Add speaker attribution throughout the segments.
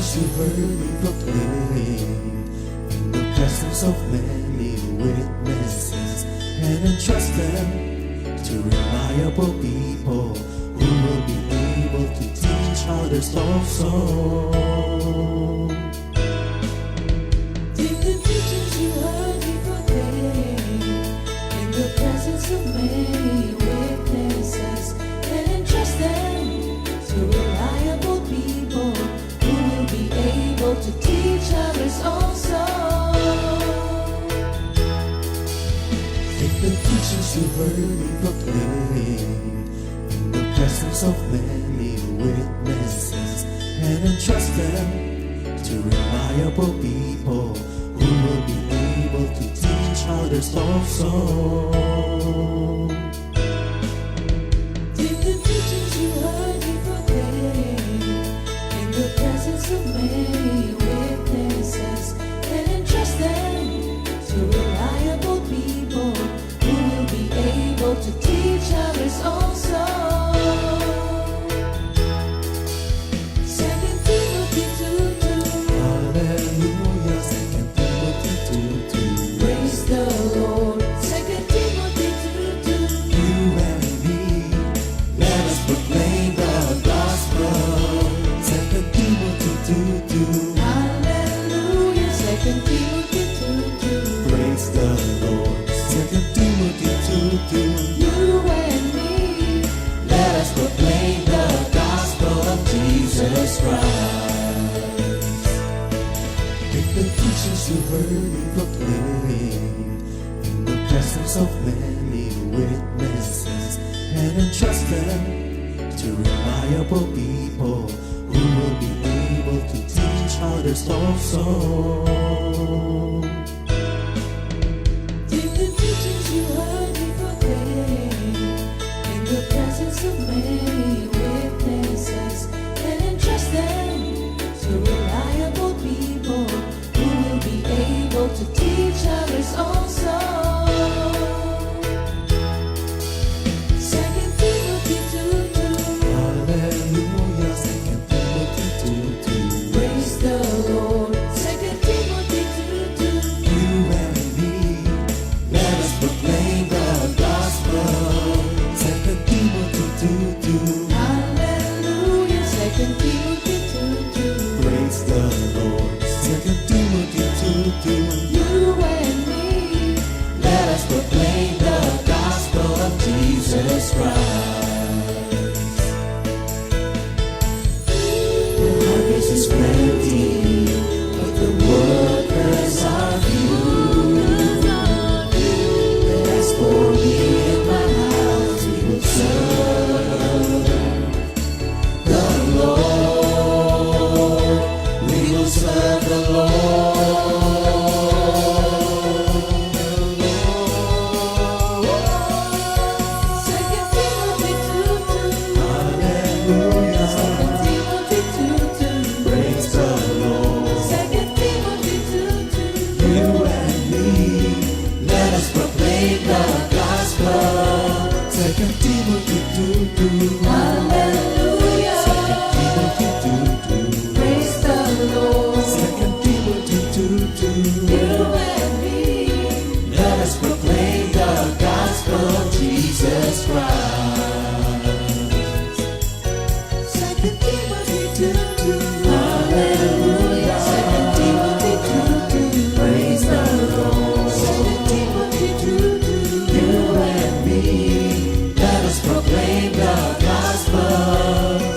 Speaker 1: teachings you heard me proclaim in the presence of many witnesses, and entrust them to reliable people who will be able to teach others also.
Speaker 2: Take the teachings you heard me proclaim in the presence of many witnesses, and entrust them to reliable people who will be able to teach others also.
Speaker 1: Take the teachings you heard me proclaim in the presence of many witnesses, and entrust them to reliable people who will be able to teach others also.
Speaker 2: Take the teachings you heard me proclaim in the presence of many witnesses, and entrust them to reliable people who will be able to teach others also. 2 Timothy 2:2.
Speaker 1: Hallelujah, 2 Timothy 2:2.
Speaker 2: Praise the Lord. 2 Timothy 2:2.
Speaker 1: You and me, let us proclaim the gospel. 2 Timothy 2:2.
Speaker 2: Hallelujah. 2 Timothy 2:2.
Speaker 1: Praise the Lord. 2 Timothy 2:2.
Speaker 2: You and me,
Speaker 1: Let us proclaim the gospel of Jesus Christ. Take the teachings you heard me proclaim in the presence of many witnesses, and entrust them to reliable people who will be able to teach others also.
Speaker 2: take the teachings you heard me proclaim in the presence of many witnesses, and entrust them to reliable people who will be able to teach others also. 2 Timothy 2:2.
Speaker 1: Hallelujah, 2 Timothy 2:2.
Speaker 2: Praise the Lord. 2 Timothy 2:2.
Speaker 1: You and me, let us proclaim the gospel. 2 Timothy 2:2.
Speaker 2: Hallelujah. 2 Timothy 2:2.
Speaker 1: Praise the Lord. 2 Timothy 2:2.
Speaker 2: You and me,
Speaker 1: Let us proclaim the gospel of Jesus Christ. The harvest is plenty, but the workers are few. But as for me and my house, we will serve the Lord. We will serve the Lord.
Speaker 2: 2 Timothy 2:2.
Speaker 1: Hallelujah.
Speaker 2: 2 Timothy 2:2.
Speaker 1: Praise the Lord.
Speaker 2: 2 Timothy 2:2.
Speaker 1: You and me, let us proclaim the gospel. 2 Timothy 2:2.
Speaker 2: Hallelujah.
Speaker 1: 2 Timothy 2:2.
Speaker 2: Praise the Lord.
Speaker 1: 2 Timothy 2:2.
Speaker 2: You and me,
Speaker 1: Let us proclaim the gospel of Jesus Christ.
Speaker 2: 2 Timothy 2:2.
Speaker 1: Hallelujah.
Speaker 2: 2 Timothy 2:2.
Speaker 1: Praise the Lord.
Speaker 2: 2 Timothy 2:2.
Speaker 1: You and me, let us proclaim the gospel.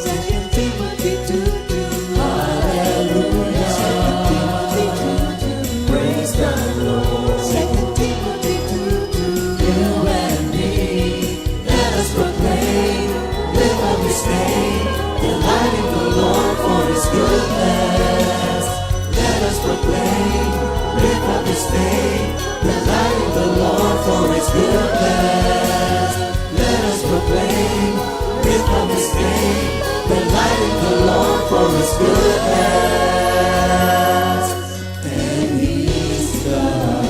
Speaker 2: 2 Timothy 2:2.
Speaker 1: Hallelujah.
Speaker 2: 2 Timothy 2:2.
Speaker 1: Praise the Lord.
Speaker 2: 2 Timothy 2:2.
Speaker 1: You and me, let us proclaim, live up His name, delight in the Lord for His goodness. Let us proclaim, live up His name, delight in the Lord for His goodness. Let us proclaim, live up His name, delight in the Lord for His goodness. And He's God.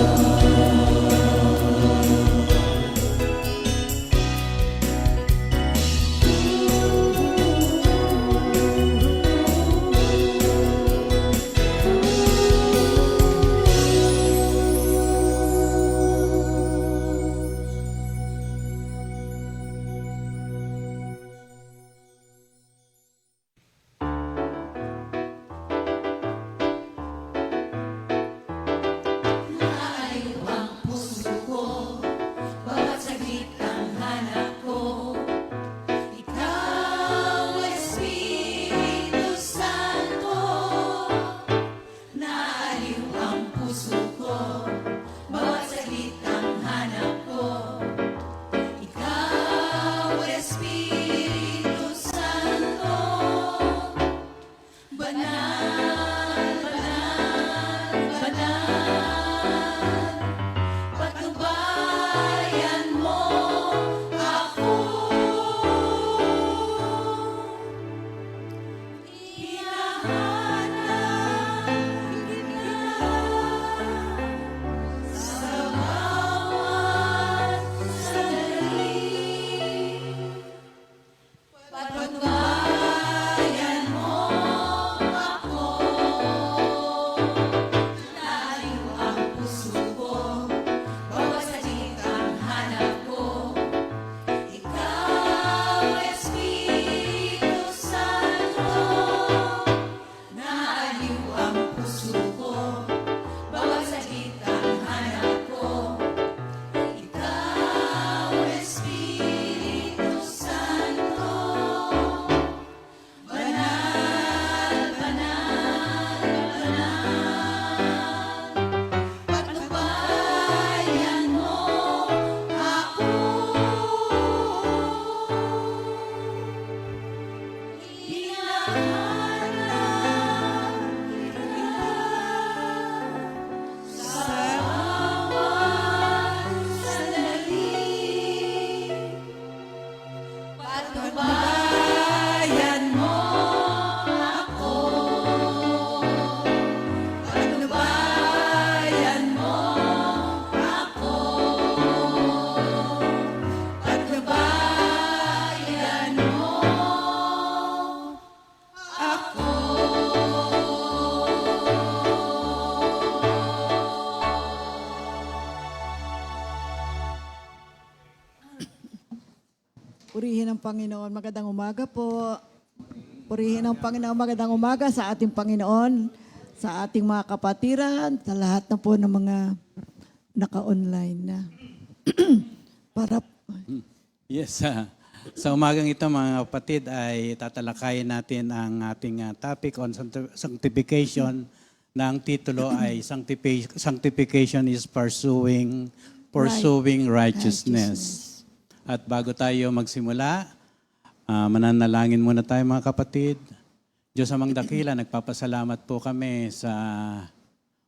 Speaker 3: Purihin ang Panginoon. Magandang umaga po. Purihin ang Panginoon. Magandang umaga sa ating Panginoon, sa ating mga kapatiran, sa lahat na po ng mga naka-online na. Para
Speaker 4: Yes, sa umagang ito mga kapatid ay tatalakayin natin ang ating topic on sanctification na ang titulo ay Sanctification is Pursuing Righteousness. At bago tayo magsimula, mananalangin muna tayo mga kapatid. Diyos amang dakila, nagpapasalamat po kami sa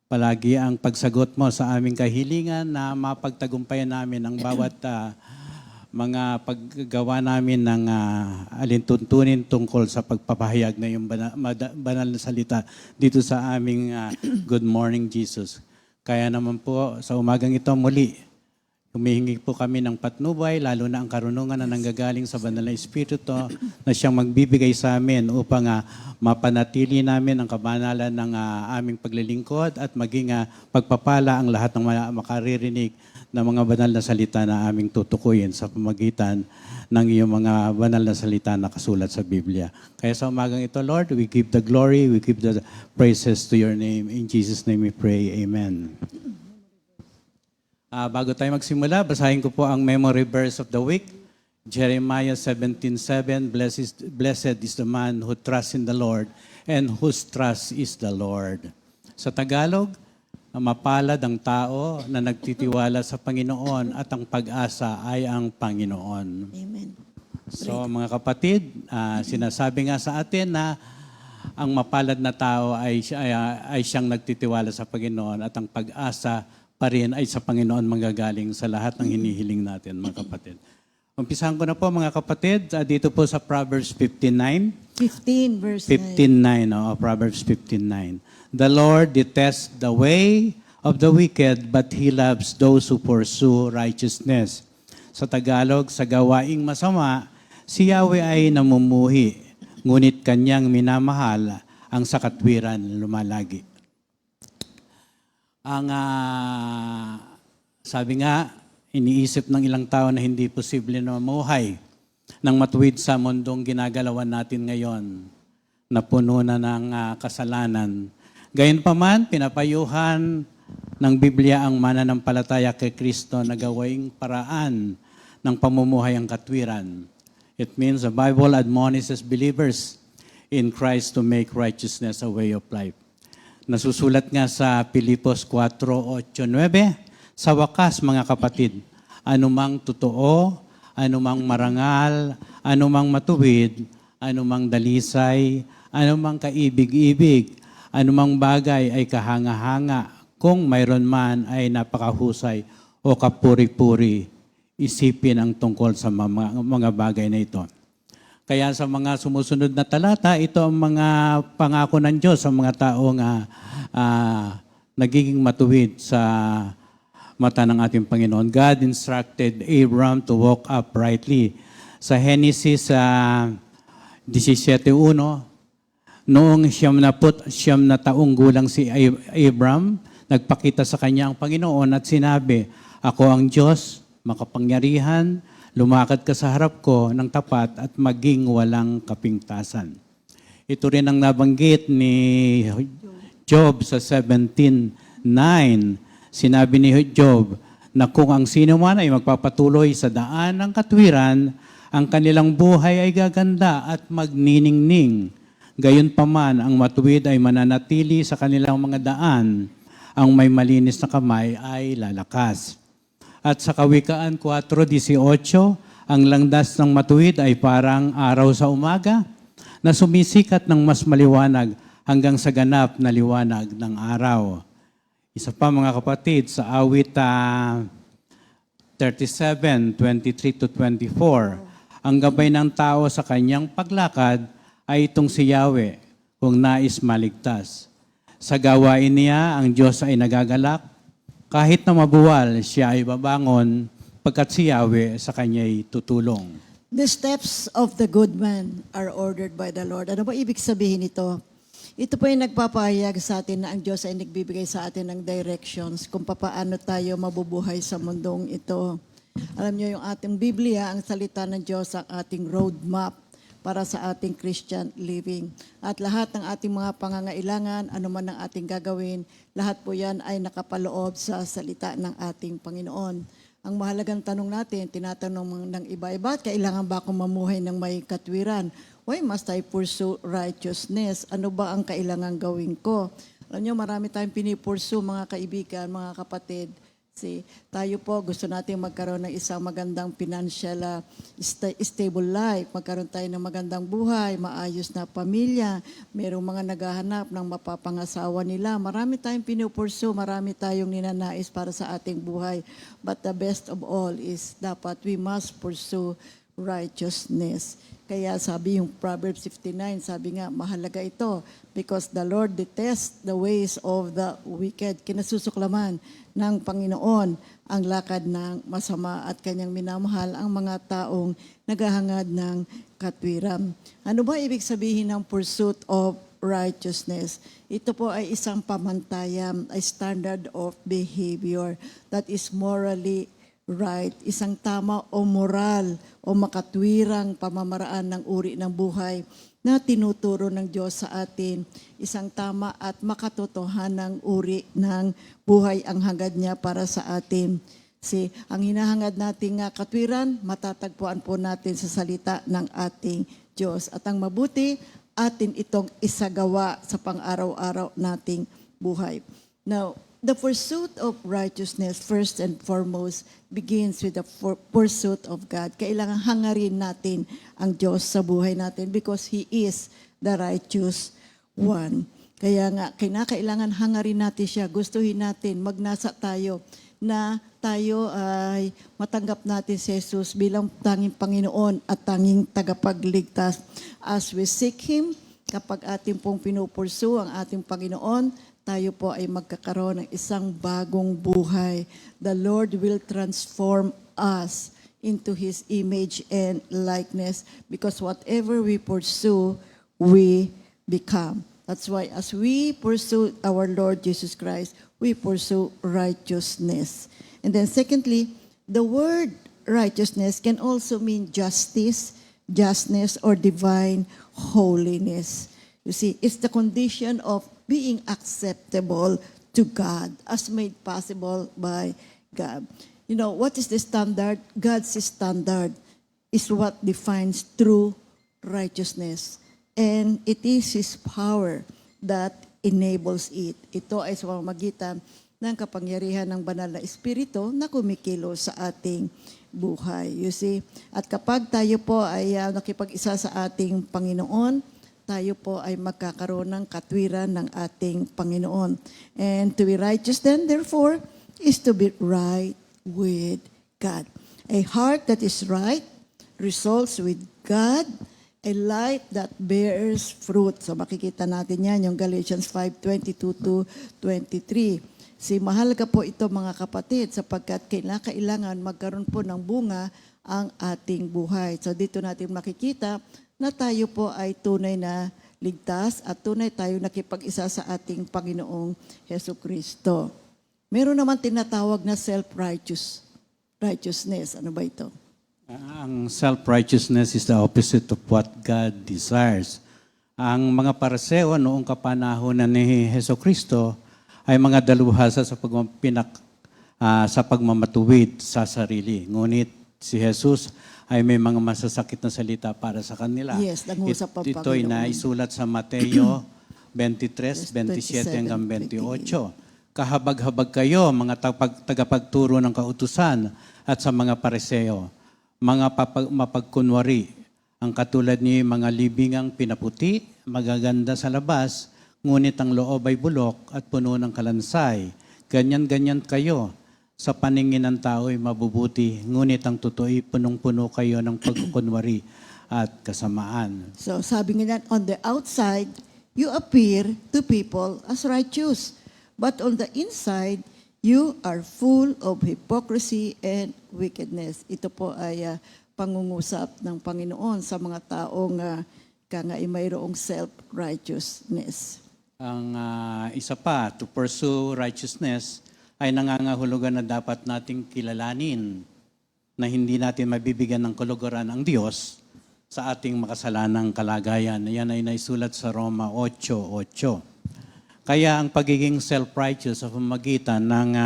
Speaker 4: palagi ang pagsagot mo sa aming kahilingan na mapagtagumpayan namin ang bawat mga paggawa namin ng alintuntunin tungkol sa pagpapahayag na yung banal na salita dito sa aming Good Morning Jesus. Kaya naman po sa umagang ito muli, humihingi po kami ng patnubay, lalo na ang karunungan na nanggagaling sa banal na Espiritu na siyang magbibigay sa amin upang mapanatili namin ang kabanalan ng aming paglilingkod at maging pagpapala ang lahat ng makaririnig na mga banal na salita na aming tutukuyin sa pamagitan ng iyong mga banal na salita na kasulat sa Biblia. Kaya sa umagang ito, Lord, we give the glory, we give the praises to your name. In Jesus' name we pray. Amen. Bago tayo magsimula, basahin ko po ang memory verse of the week. Jeremiah 17:7, Blessed is the man who trusts in the Lord and whose trust is the Lord. Sa Tagalog, mapalad ang tao na nagtitiwala sa Panginoon at ang pag-asa ay ang Panginoon.
Speaker 3: Amen.
Speaker 4: So mga kapatid, sinasabi nga sa atin na ang mapalad na tao ay siyang nagtitiwala sa Panginoon at ang pag-asa pa rin ay sa Panginoon manggagaling sa lahat ng hinihiling natin, mga kapatid. Umpisahan ko na po mga kapatid, dito po sa Proverbs 15:9.
Speaker 3: 15 verse
Speaker 4: 15:9, Proverbs 15:9. The Lord detests the way of the wicked, but He loves those who pursue righteousness. Sa Tagalog, sa gawaing masama, si Yahweh ay namumuhi, ngunit Kanyang minamahal ang sa katwiran lumalagi. Ang sabi nga, iniisip ng ilang tao na hindi posible na mamuhay ng matuwid sa mundong ginagalawan natin ngayon na puno na ng kasalanan. Gayunpaman, pinapayuhan ng Biblia ang mananampalataya kay Kristo na gawaing paraan ng pamumuhay ang katwiran. It means the Bible admonishes believers in Christ to make righteousness a way of life. Nasusulat nga sa Pilipos 4:8-9, sa wakas mga kapatid, anumang totoo, anumang marangal, anumang matuwid, anumang dalisay, anumang kaibig-ibig, anumang bagay ay kahanga-hanga, kung mayroon man ay napakahusay o kapuri-puri, isipin ang tungkol sa mga bagay na ito. Kaya sa mga sumusunod na talata, ito ang mga pangako ng Diyos sa mga taong nagiging matuwid sa mata ng ating Panginoon. God instructed Abram to walk uprightly. Sa Genesis 17:1, noong 99 na taong gulang si Abram, nagpakita sa kanya ang Panginoon at sinabi, Ako ang Diyos, makapangyarihan, lumakad ka sa harap ko ng tapat at maging walang kapingtasan. Ito rin ang nabanggit ni Job sa 17:9. Sinabi ni Job na kung ang sino man ay magpapatuloy sa daan ng katwiran, ang kanilang buhay ay gaganda at magniningning. Gayunpaman, ang matuwid ay mananatili sa kanilang mga daan. Ang may malinis na kamay ay lalakas. At sa Kawikaan 4:18, ang landas ng matuwid ay parang araw sa umaga na sumisikat ng mas maliwanag hanggang sa ganap na liwanag ng araw. Isa pa mga kapatid, sa awit 37:23-24, ang gabay ng tao sa kanyang paglakad ay itong si Yahweh, kung nais maligtas. Sa gawain niya, ang Diyos ay nagagalak. Kahit na mabuwal, siya ay babangon, pagkat si Yahweh sa kanya'y tutulong.
Speaker 3: The steps of the good man are ordered by the Lord. Ano ba ibig sabihin ito? Ito po yung nagpapahayag sa atin na ang Diyos ay nagbibigay sa atin ng directions kung paano tayo mabubuhay sa mundong ito. Alam niyo yung ating Biblia, ang salita ng Diyos, ang ating roadmap para sa ating Christian living. At lahat ng ating mga pangangailangan, anuman ang ating gagawin, lahat po yan ay nakapaloob sa salita ng ating Panginoon. Ang mahalagang tanong natin, tinatanong ng iba-iba, kailangan ba akong mamuhay ng may katwiran? Why must I pursue righteousness? Ano ba ang kailangan gawin ko? Alam niyo, marami tayong pinipursu, mga kaibigan, mga kapatid. Tayo po, gusto natin magkaroon ng isang magandang financial stable life, magkaroon tayo ng magandang buhay, maayos na pamilya, merong mga naghahanap ng mapapangasawa nila. Marami tayong pinupursu, marami tayong ninanais para sa ating buhay. But the best of all is dapat we must pursue righteousness. Kaya sabi yung Proverbs 59, sabi nga, mahalaga ito because the Lord detests the ways of the wicked. Kinasusuklaman ng Panginoon ang lakad ng masama at kanyang minamahal ang mga taong naghahangad ng katwiran. Ano ba ibig sabihin ng pursuit of righteousness? Ito po ay isang pamantayan, a standard of behavior that is morally right, isang tama o moral o makatwirang pamamaraan ng uri ng buhay na tinuturo ng Diyos sa atin. Isang tama at makatotohanang uri ng buhay ang hangad niya para sa atin. Ang hinahangad nating katwiran, matatagpuan po natin sa salita ng ating Diyos. At ang mabuti, atin itong isagawa sa pang-araw-araw nating buhay. Now, the pursuit of righteousness, first and foremost, begins with the pursuit of God. Kailangan hangarin natin ang Diyos sa buhay natin because He is the righteous one. Kaya nga, kailangan hangarin natin siya. Gustuhin natin, magnasa tayo na tayo ay matanggap natin si Jesus bilang tanging Panginoon at tanging tagapagligtas. As we seek Him, kapag ating pong pinupursu ang ating Panginoon, tayo po ay magkakaroon ng isang bagong buhay. The Lord will transform us into His image and likeness because whatever we pursue, we become. That's why as we pursue our Lord Jesus Christ, we pursue righteousness. And then secondly, the word righteousness can also mean justice, justness, or divine holiness. You see, it's the condition of being acceptable to God as made possible by God. You know, what is the standard? God's standard is what defines true righteousness. And it is His power that enables it. Ito ay sa pamamagitan ng kapangyarihan ng banal na Espiritu na kumikilos sa ating buhay. You see? At kapag tayo po ay nakipag-isa sa ating Panginoon, tayo po ay magkakaroon ng katwiran ng ating Panginoon. And to be righteous then, therefore, is to be right with God. A heart that is right results with God, a life that bears fruit. So makikita natin yan, yung Galatians 5:22-23. Mahalaga po ito mga kapatid sapagkat kailangan magkaroon po ng bunga ang ating buhay. So dito natin makikita na tayo po ay tunay na ligtas at tunay tayo nakipag-isa sa ating Panginoong Hesukristo. Meron naman tinatawag na self-righteousness. Ano ba ito?
Speaker 4: Ang self-righteousness is the opposite of what God desires. Ang mga Pariseo noong kapanahonan ni Hesukristo ay mga daluhasa sa sa pagmamatuwid sa sarili. Ngunit si Jesus ay may mga masasakit na salita para sa kanila.
Speaker 3: Yes, nangusap ang
Speaker 4: Ito ay
Speaker 3: Panginoon.
Speaker 4: naisulat sa Mateo 23, 27 hanggang 28. Kahabag-habag kayo, mga tagapagturo ng kautusan at sa mga Pariseo, mga mapagkunwari, ang katulad ni mga libingang pinaputi, magaganda sa labas, ngunit ang loob ay bulok at puno ng kalansay. Ganyan-ganyan kayo. Sa paningin ng tao ay mabubuti, ngunit ang totoo ay punong-puno kayo ng pagkukunwari at kasamaan.
Speaker 3: So sabi nga on the outside, you appear to people as righteous. But on the inside, you are full of hypocrisy and wickedness. Ito po ay pangungusap ng Panginoon sa mga taong ay mayroong self-righteousness.
Speaker 4: Ang isa pa, to pursue righteousness, ay nangangahulugan na dapat nating kilalanin na hindi natin mabibigyan ng kuluguran ang Diyos sa ating makasalanang kalagayan. Yan ay naisulat sa Roma 8:8. Kaya ang pagiging self-righteous sa pamamagitan ng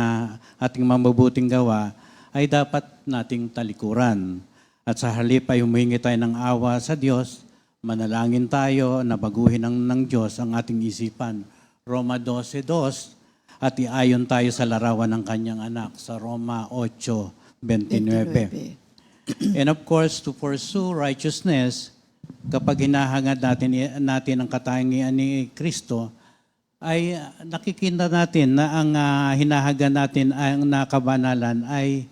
Speaker 4: ating mabubuting gawa ay dapat nating talikuran. At sa halip ay humingi tayo ng awa sa Diyos, manalangin tayo na baguhin ng Diyos ang ating isipan. Roma 12:2, at iayon tayo sa larawan ng kanyang anak sa Roma 8:29. And of course, to pursue righteousness, kapag hinahangad natin ang katangian ni Kristo, ay nakikita natin na ang hinahangad natin ang nakabanalan ay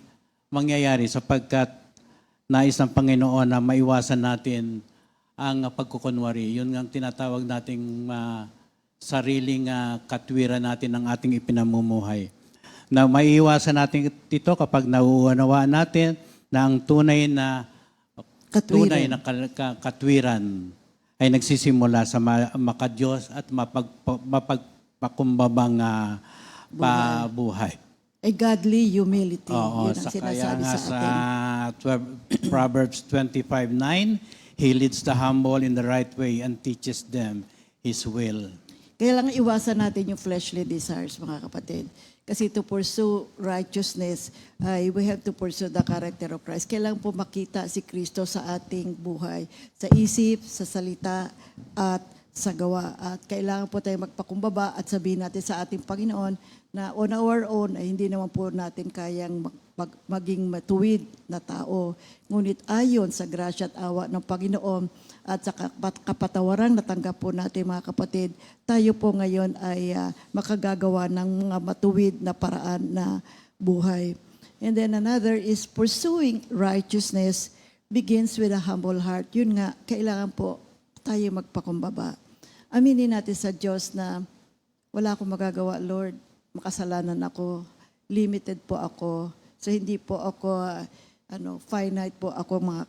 Speaker 4: mangyayari sapagkat nais ng Panginoon na maiwasan natin ang pagkukunwari. Yun ang tinatawag nating sariling katwiran natin ng ating ipinamumuhay. Na maiiwasan natin ito kapag nauunawaan natin na ang tunay na katwiran ay nagsisimula sa makadiyos at mapagpakumbabang pabuhay.
Speaker 3: A godly humility.
Speaker 4: Oo,
Speaker 3: Yun ang
Speaker 4: sa kaya
Speaker 3: sinasabi
Speaker 4: nga
Speaker 3: sa
Speaker 4: sa
Speaker 3: atin.
Speaker 4: Proverbs 25:9, He leads the humble in the right way and teaches them His will.
Speaker 3: Kaya lang iwasan natin yung fleshly desires, mga kapatid. Kasi to pursue righteousness, we have to pursue the character of Christ. Kailangan po makita si Kristo sa ating buhay, sa isip, sa salita, at sa gawa. At kailangan po tayo magpakumbaba at sabihin natin sa ating Panginoon na on our own ay hindi naman po natin kayang maging matuwid na tao. Ngunit ayon sa grasya at awa ng Panginoon at sa kapatawarang natanggap po natin, mga kapatid, tayo po ngayon ay makagagawa ng mga matuwid na paraan na buhay. And then another is pursuing righteousness begins with a humble heart. Yun nga, kailangan po tayo magpakumbaba. Aminin natin sa Diyos na wala akong magagawa, Lord. Makasalanan ako. Limited po ako. So hindi po ako, finite po ako, mga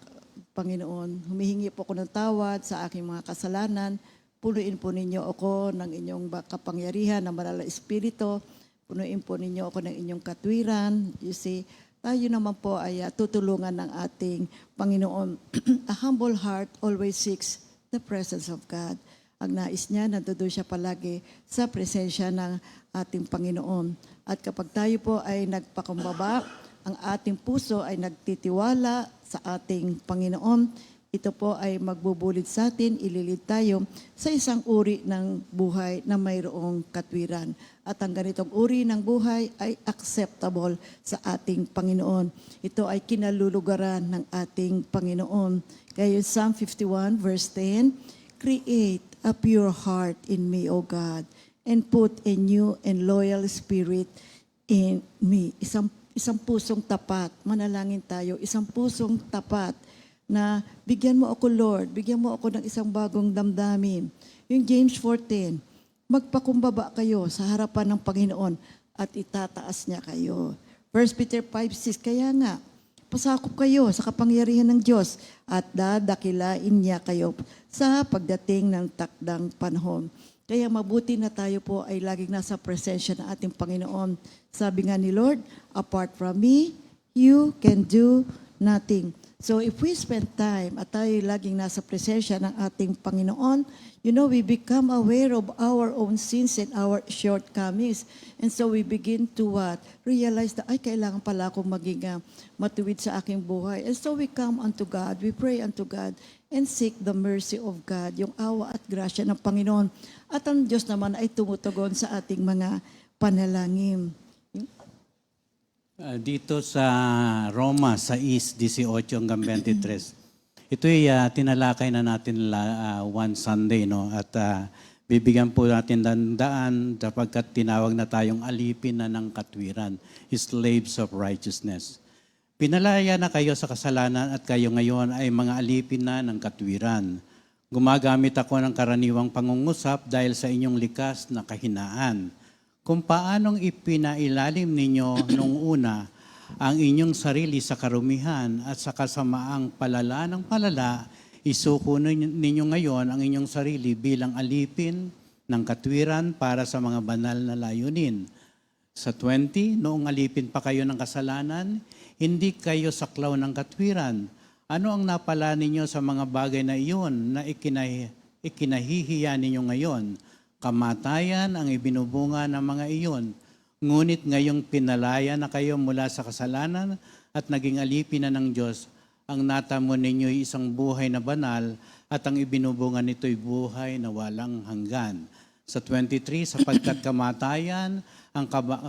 Speaker 3: Panginoon. Humihingi po ako ng tawad sa aking mga kasalanan. Punuin po ninyo ako ng inyong kapangyarihan ng Banal na Espiritu. Punuin po ninyo ako ng inyong katwiran. You see, tayo naman po ay tutulungan ng ating Panginoon. A humble heart always seeks the presence of God. Ang nais niya, nandoon siya palagi sa presensya ng ating Panginoon. At kapag tayo po ay nagpakumbaba, ang ating puso ay nagtitiwala sa ating Panginoon, ito po ay magbubulid sa atin, ililid tayo sa isang uri ng buhay na mayroong katwiran. At ang ganitong uri ng buhay ay acceptable sa ating Panginoon. Ito ay kinalulugaran ng ating Panginoon. Kaya Psalm 51 verse 10, Create a pure heart in me, O God, and put a new and loyal spirit in me. Isang pusong tapat, manalangin tayo, isang pusong tapat na bigyan mo ako, Lord, bigyan mo ako ng isang bagong damdamin. Yung James 4:10, magpakumbaba kayo sa harapan ng Panginoon at itataas niya kayo. 1 Peter 5:6, kaya nga, pasakop kayo sa kapangyarihan ng Diyos at dadakilain niya kayo sa pagdating ng takdang panahon. Kaya mabuti na tayo po ay laging nasa presensya ng ating Panginoon. Sabi nga ni Lord, apart from me, you can do nothing. So if we spend time at tayo laging nasa presensya ng ating Panginoon, we become aware of our own sins and our shortcomings. And so we begin to realize that, kailangan pala akong maging matuwid sa aking buhay. And so we come unto God, we pray unto God, and seek the mercy of God, yung awa at grasya ng Panginoon. At ang Diyos naman ay tumutugon sa ating mga panalangin.
Speaker 4: Dito sa Roma 6:18 hanggang 23, ito ay tinalakay na natin one Sunday, no? At bibigyan po natin dandaan sapagkat tinawag na tayong alipin na ng katwiran, slaves of righteousness. Pinalaya na kayo sa kasalanan at kayo ngayon ay mga alipin na ng katwiran. Gumagamit ako ng karaniwang pangungusap dahil sa inyong likas na kahinaan. Kung paanong ipinailalim ninyo nung una ang inyong sarili sa karumihan at sa kasamaang palala ng palala, isuko ninyo ngayon ang inyong sarili bilang alipin ng katwiran para sa mga banal na layunin. Sa 20, noong alipin pa kayo ng kasalanan, hindi kayo saklaw ng katwiran. Ano ang napala ninyo sa mga bagay na iyon na ikinahihiya ninyo ngayon? Kamatayan ang ibinubunga ng mga iyon. Ngunit ngayong pinalaya na kayo mula sa kasalanan at naging alipin na ng Diyos, ang natamo ninyo ay isang buhay na banal at ang ibinubunga nito'y buhay na walang hanggan. Sa 23, sapagkat kamatayan ang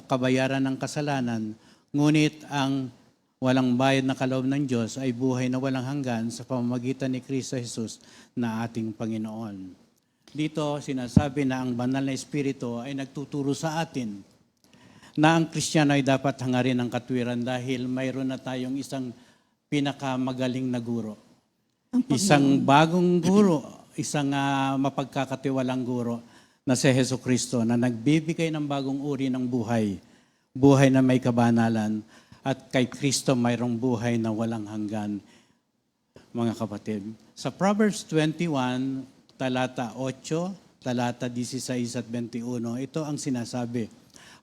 Speaker 4: kabayaran ng kasalanan, ngunit ang walang bayad na kaloob ng Diyos ay buhay na walang hanggan sa pamamagitan ni Kristo Jesus na ating Panginoon. Dito sinasabi na ang banal na Espiritu ay nagtuturo sa atin na ang Kristiyano ay dapat hangarin ng katwiran dahil mayroon na tayong isang pinakamagaling na guro. Isang bagong guro, isang mapagkakatiwalang guro na si Hesus Kristo na nagbibigay ng bagong uri ng buhay, buhay na may kabanalan, at kay Kristo mayroong buhay na walang hanggan, mga kapatid. Sa Proverbs 21, talata 8, talata 16 at 21, ito ang sinasabi.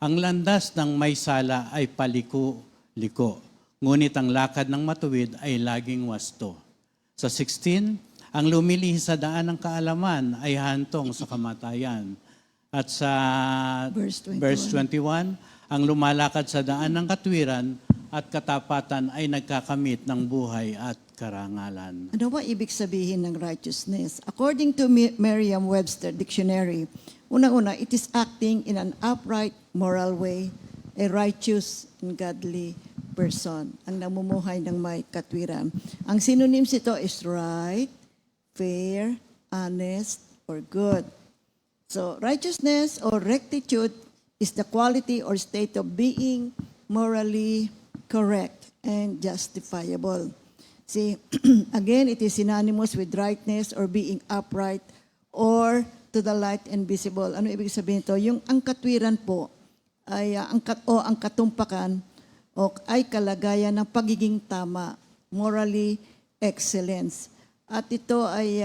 Speaker 4: Ang landas ng may sala ay paliko-liko, ngunit ang lakad ng matuwid ay laging wasto. Sa 16, ang lumilihis sa daan ng kaalaman ay hantong sa kamatayan. At sa verse 21, ang lumalakad sa daan ng katwiran at katapatan ay nagkakamit ng buhay at karangalan.
Speaker 3: Ano ba ibig sabihin ng righteousness? According to Merriam-Webster Dictionary, unang-una, it is acting in an upright, moral way, a righteous and godly person, ang namumuhay ng may katwiran. Ang synonyms ito is right, fair, honest, or good. So, righteousness or rectitude is the quality or state of being morally correct and justifiable. See, again, it is synonymous with rightness or being upright or to the light and visible. Ano ibig sabihin ito? Yung ang katwiran po ay ang katumpakan o ay kalagayan ng pagiging tama, morally excellence. At ito ay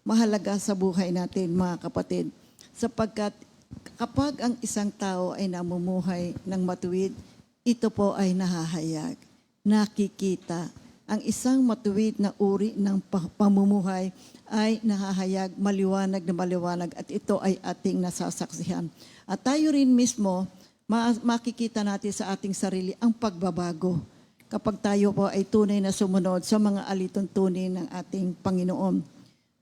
Speaker 3: mahalaga sa buhay natin, mga kapatid, sapagkat kapag ang isang tao ay namumuhay ng matuwid, ito po ay nahahayag, nakikita. Ang isang matuwid na uri ng pamumuhay ay nahahayag, maliwanag na maliwanag, at ito ay ating nasasaksihan. At tayo rin mismo, makikita natin sa ating sarili ang pagbabago kapag tayo po ay tunay na sumunod sa mga alituntunin ng ating Panginoon.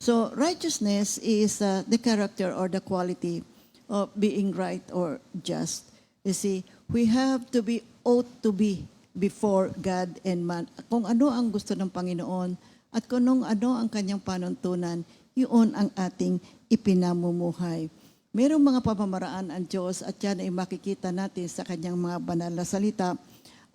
Speaker 3: So, righteousness is the character or the quality of being right or just. You see, we have to be, ought to be before God and man. Kung ano ang gusto ng Panginoon at kung ano ang kanyang panuntunan, yun ang ating ipinamumuhay. Merong mga pamamaraan ang Diyos at yan ay makikita natin sa kanyang mga banal na salita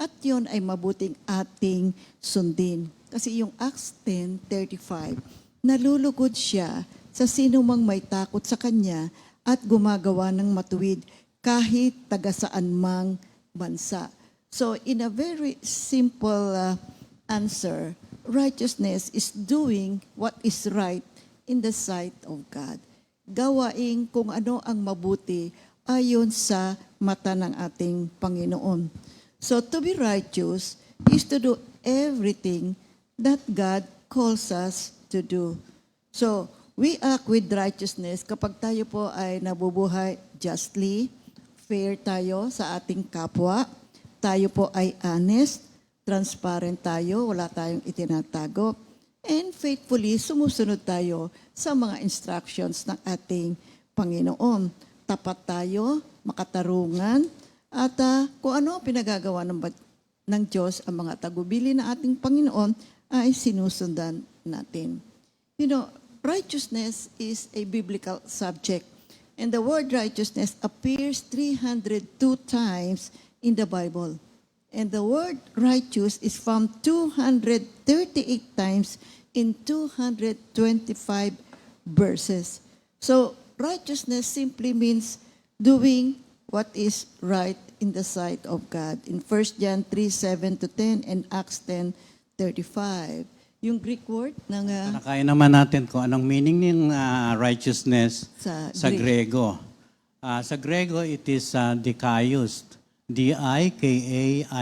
Speaker 3: at yun ay mabuting ating sundin. Kasi yung Acts 10:35, nalulugod siya sa sino mang may takot sa kanya at gumagawa ng matuwid kahit taga saan mang bansa. So in a very simple answer, righteousness is doing what is right in the sight of God. Gawain kung ano ang mabuti ayon sa mata ng ating Panginoon. So to be righteous is to do everything that God calls us to do. So we act with righteousness kapag tayo po ay nabubuhay justly, fair tayo sa ating kapwa, tayo po ay honest, transparent tayo, wala tayong itinatago, and faithfully sumusunod tayo sa mga instructions ng ating Panginoon. Tapat tayo, makatarungan, at kung ano pinagagawa ng Diyos ang mga tagubili ng ating Panginoon ay sinusundan natin. You know, righteousness is a biblical subject. And the word righteousness appears 302 times in the Bible. And the word righteous is found 238 times in 225 verses. So, righteousness simply means doing what is right in the sight of God. In 1 John 3:7-10 and Acts 10:35. Yung Greek word ng...
Speaker 4: Nakaya naman natin kung anong meaning ng righteousness sa Grego. Sa Grego, it is dikaios. D-I-K-A-I-O-S.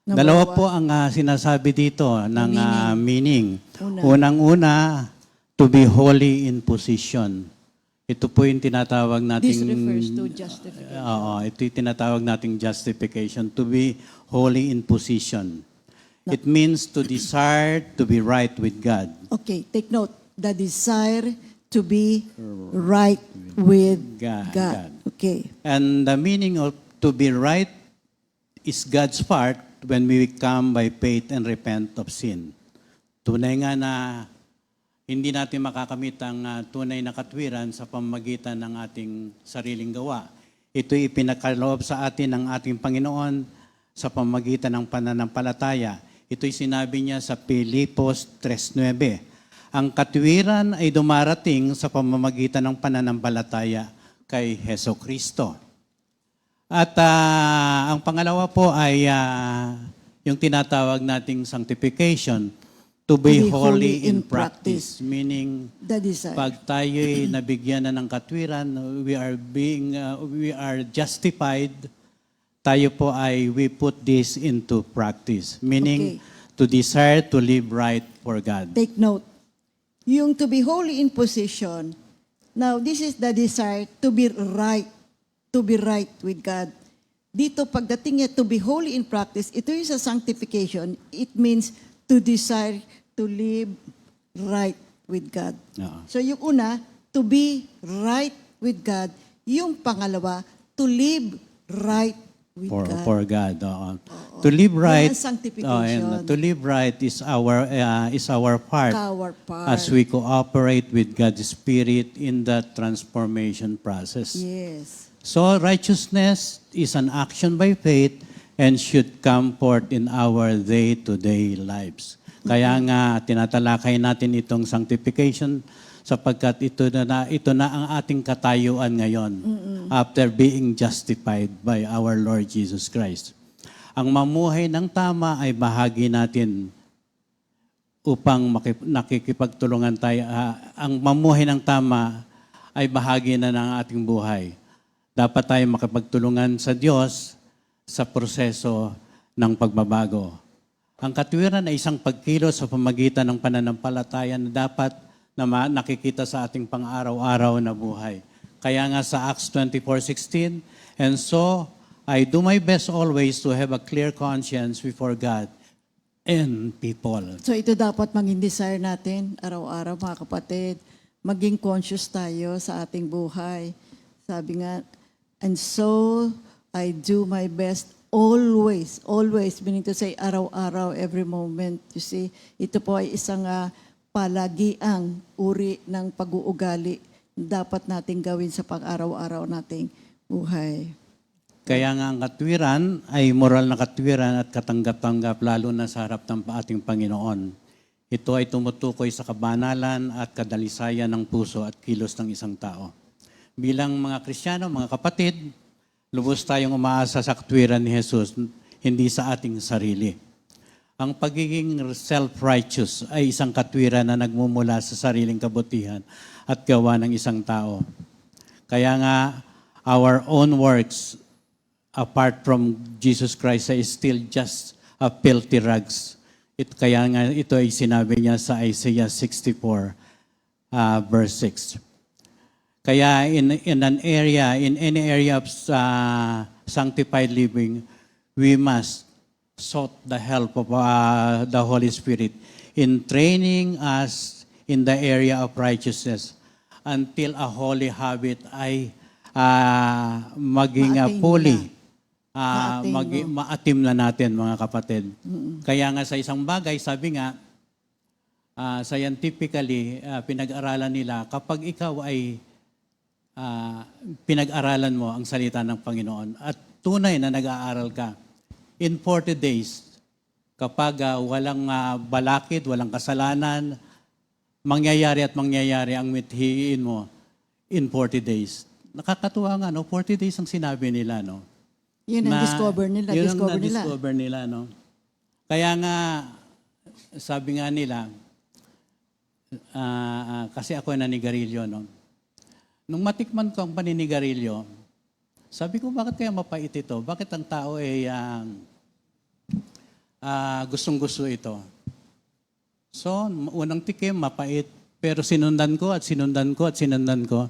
Speaker 3: Number
Speaker 4: Dalawa
Speaker 3: one.
Speaker 4: po ang sinasabi dito ng meaning.
Speaker 3: Una.
Speaker 4: Unang-una, to be holy in position. Ito po yung tinatawag
Speaker 3: This
Speaker 4: nating...
Speaker 3: refers to justification.
Speaker 4: Oo, ito yung tinatawag nating justification, to be holy in position. It means to desire to be right with God.
Speaker 3: Okay, take note. The desire to be right with
Speaker 4: God.
Speaker 3: God. Okay.
Speaker 4: And the meaning of to be right is God's part when we come by faith and repent of sin. Tunay nga na hindi natin makakamit ang tunay na katwiran sa pamamagitan ng ating sariling gawa. Ito'y ipinakaloob sa atin ng ating Panginoon sa pamamagitan ng pananampalataya. Ito'y sinabi niya sa Pilipos 3:9. Ang katwiran ay dumarating sa pamamagitan ng pananampalataya kay Heso Kristo. At ang pangalawa po ay yung tinatawag nating sanctification, to be holy in practice. Meaning,
Speaker 3: The desire.
Speaker 4: pag tayo'y nabigyan na ng katwiran, we are justified, tayo po we put this into practice. Meaning, to desire to live right for God.
Speaker 3: Take note. Yung to be holy in position, now this is the desire to be right with God. Dito pagdating niya to be holy in practice, ito yung sa sanctification, it means to desire to live right with God.
Speaker 4: Oo.
Speaker 3: So yung una, to be right with God. Yung pangalawa, to live right with God.
Speaker 4: For God. To live right,
Speaker 3: Yan ang sanctification.
Speaker 4: and to live right is our part.
Speaker 3: Our part.
Speaker 4: As we cooperate with God's Spirit in the transformation process.
Speaker 3: Yes.
Speaker 4: So righteousness is an action by faith and should come forth in our day-to-day lives. Kaya nga tinatalakay natin itong sanctification sapagkat ito na ang ating katayuan ngayon after being justified by our Lord Jesus Christ. Ang mamuhay ng tama ay bahagi natin upang nakikipagtulungan tayo. Ang mamuhay ng tama ay bahagi na ng ating buhay. Dapat tayo makipagtulungan sa Diyos sa proseso ng pagbabago. Ang katwiran ay isang pagkilos sa pamagitan ng pananampalataya na dapat na nakikita sa ating pang-araw-araw na buhay. Kaya nga sa Acts 24:16, and so I do my best always to have a clear conscience before God and people.
Speaker 3: So ito dapat maging desire natin araw-araw mga kapatid. Maging conscious tayo sa ating buhay. Sabi nga, and so I do my best always, meaning to say araw-araw, every moment. You see, ito po ay isang palagiang uri ng pag-uugali dapat nating gawin sa pang-araw-araw nating buhay.
Speaker 4: Kaya nga ang katwiran ay moral na katwiran at katanggap-tanggap lalo na sa harap ng ating Panginoon. Ito ay tumutukoy sa kabanalan at kadalisayan ng puso at kilos ng isang tao. Bilang mga Kristiyano, mga kapatid, lubos tayong umaasa sa katwiran ni Jesus, hindi sa ating sarili. Ang pagiging self-righteous ay isang katwiran na nagmumula sa sariling kabutihan at gawa ng isang tao. Kaya nga, our own works, apart from Jesus Christ, is still just a filthy rags. Kaya nga ito ay sinabi niya sa Isaiah 64, verse 6. Kaya in any area of sanctified living, we must sought the help of the Holy Spirit in training us in the area of righteousness until a holy habit ay maging fully, maatim na natin mga kapatid. Kaya nga sa isang bagay, sabi nga, scientifically, pinag-aralan nila, kapag ikaw ay pinag-aralan mo ang salita ng Panginoon at tunay na nag-aaral ka, in 40 days, kapag walang balakid, walang kasalanan, mangyayari ang mithiin mo in 40 days. Nakakatuwa nga, no? 40 days ang sinabi nila, no?
Speaker 3: Yun ang discover nila.
Speaker 4: Yun ang na-discover nila, no? Kaya nga, sabi nga nila, kasi ako naninigarilyo, no? Nung matikman ko ang paninigarilyo, sabi ko, bakit kaya mapait ito? Bakit ang tao ay gustong-gusto ito. So, unang tikim, mapait. Pero sinundan ko at sinundan ko at sinundan ko.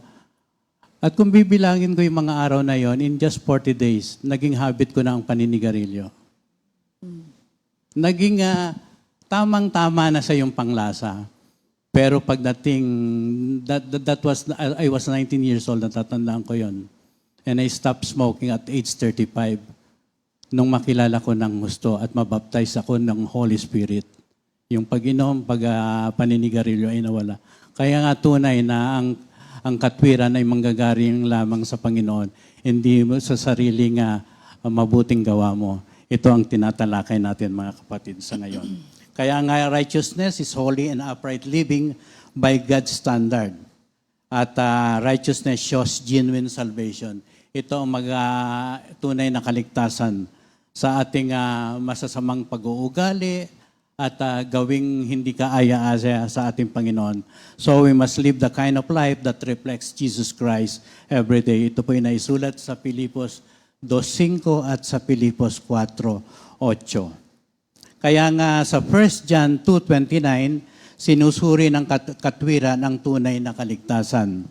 Speaker 4: At kung bibilangin ko yung mga araw na yon, in just 40 days, naging habit ko na ang paninigarilyo. Naging tamang-tama na sa yung panglasa. Pero pagdating, I was 19 years old, natatandaan ko yon. And I stopped smoking at age 35 nung makilala ko ng gusto at mabaptize ako ng Holy Spirit. Yung pag-inom, paninigarilyo ay nawala. Kaya nga tunay na ang katwiran ay manggagaling lamang sa Panginoon, hindi sa sariling mabuting gawa mo. Ito ang tinatalakay natin mga kapatid sa ngayon. Kaya nga righteousness is holy and upright living by God's standard. At righteousness shows genuine salvation. Ito ang tunay na kaligtasan sa ating masasamang pag-uugali at gawing hindi kaaya-aya sa ating Panginoon. So we must live the kind of life that reflects Jesus Christ every day. Ito po yung naisulat sa Filipos 2.5 at sa Filipos 4.8. Kaya nga sa 1 John 2.29, sinusuri ng katwiran ang tunay na kaligtasan.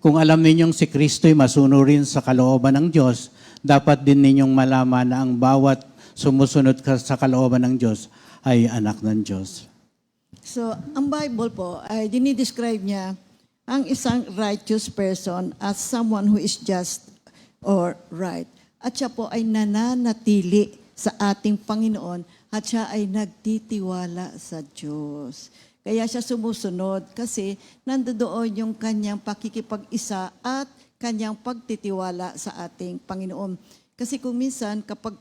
Speaker 4: Kung alam ninyong si Kristo'y masunurin sa kalooban ng Diyos, dapat din ninyong malaman na ang bawat sumusunod sa kalooban ng Diyos ay anak ng Diyos.
Speaker 3: So, ang Bible po ay dinidescribe niya ang isang righteous person as someone who is just or right. At siya po ay nananatili sa ating Panginoon at siya ay nagtitiwala sa Diyos. Kaya siya sumusunod kasi nandoon yung kanyang pakikipag-isa at kanyang pagtitiwala sa ating Panginoon. Kasi kung minsan kapag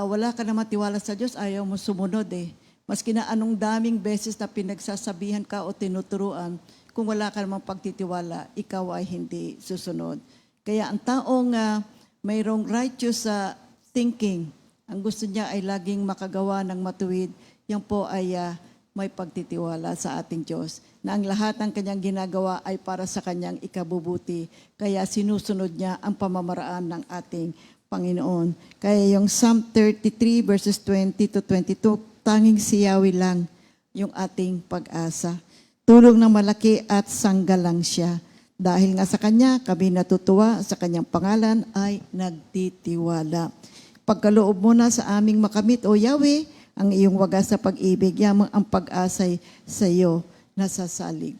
Speaker 3: wala ka na matiwala sa Diyos, ayaw mo sumunod eh. Maski na anong daming beses na pinagsasabihan ka o tinuturuan, kung wala ka namang pagtitiwala, ikaw ay hindi susunod. Kaya ang taong mayroong righteous thinking, ang gusto niya ay laging makagawa ng matuwid, yan po ay may pagtitiwala sa ating Diyos, na ang lahat ng kanyang ginagawa ay para sa kanyang ikabubuti. Kaya sinusunod niya ang pamamaraan ng ating Panginoon. Kaya yung Psalm 33 verses 20 to 22, tanging si Yahweh lang yung ating pag-asa. Tulong ng malaki at sanggalang siya. Dahil nga sa Kanya, kami natutuwa, sa Kanyang pangalan ay nagtitiwala. Pagkaloob mo na sa aming makamit, O Yahweh, ang iyong wagas sa pag-ibig, yamang ang pag-asay sa iyo nasasalig.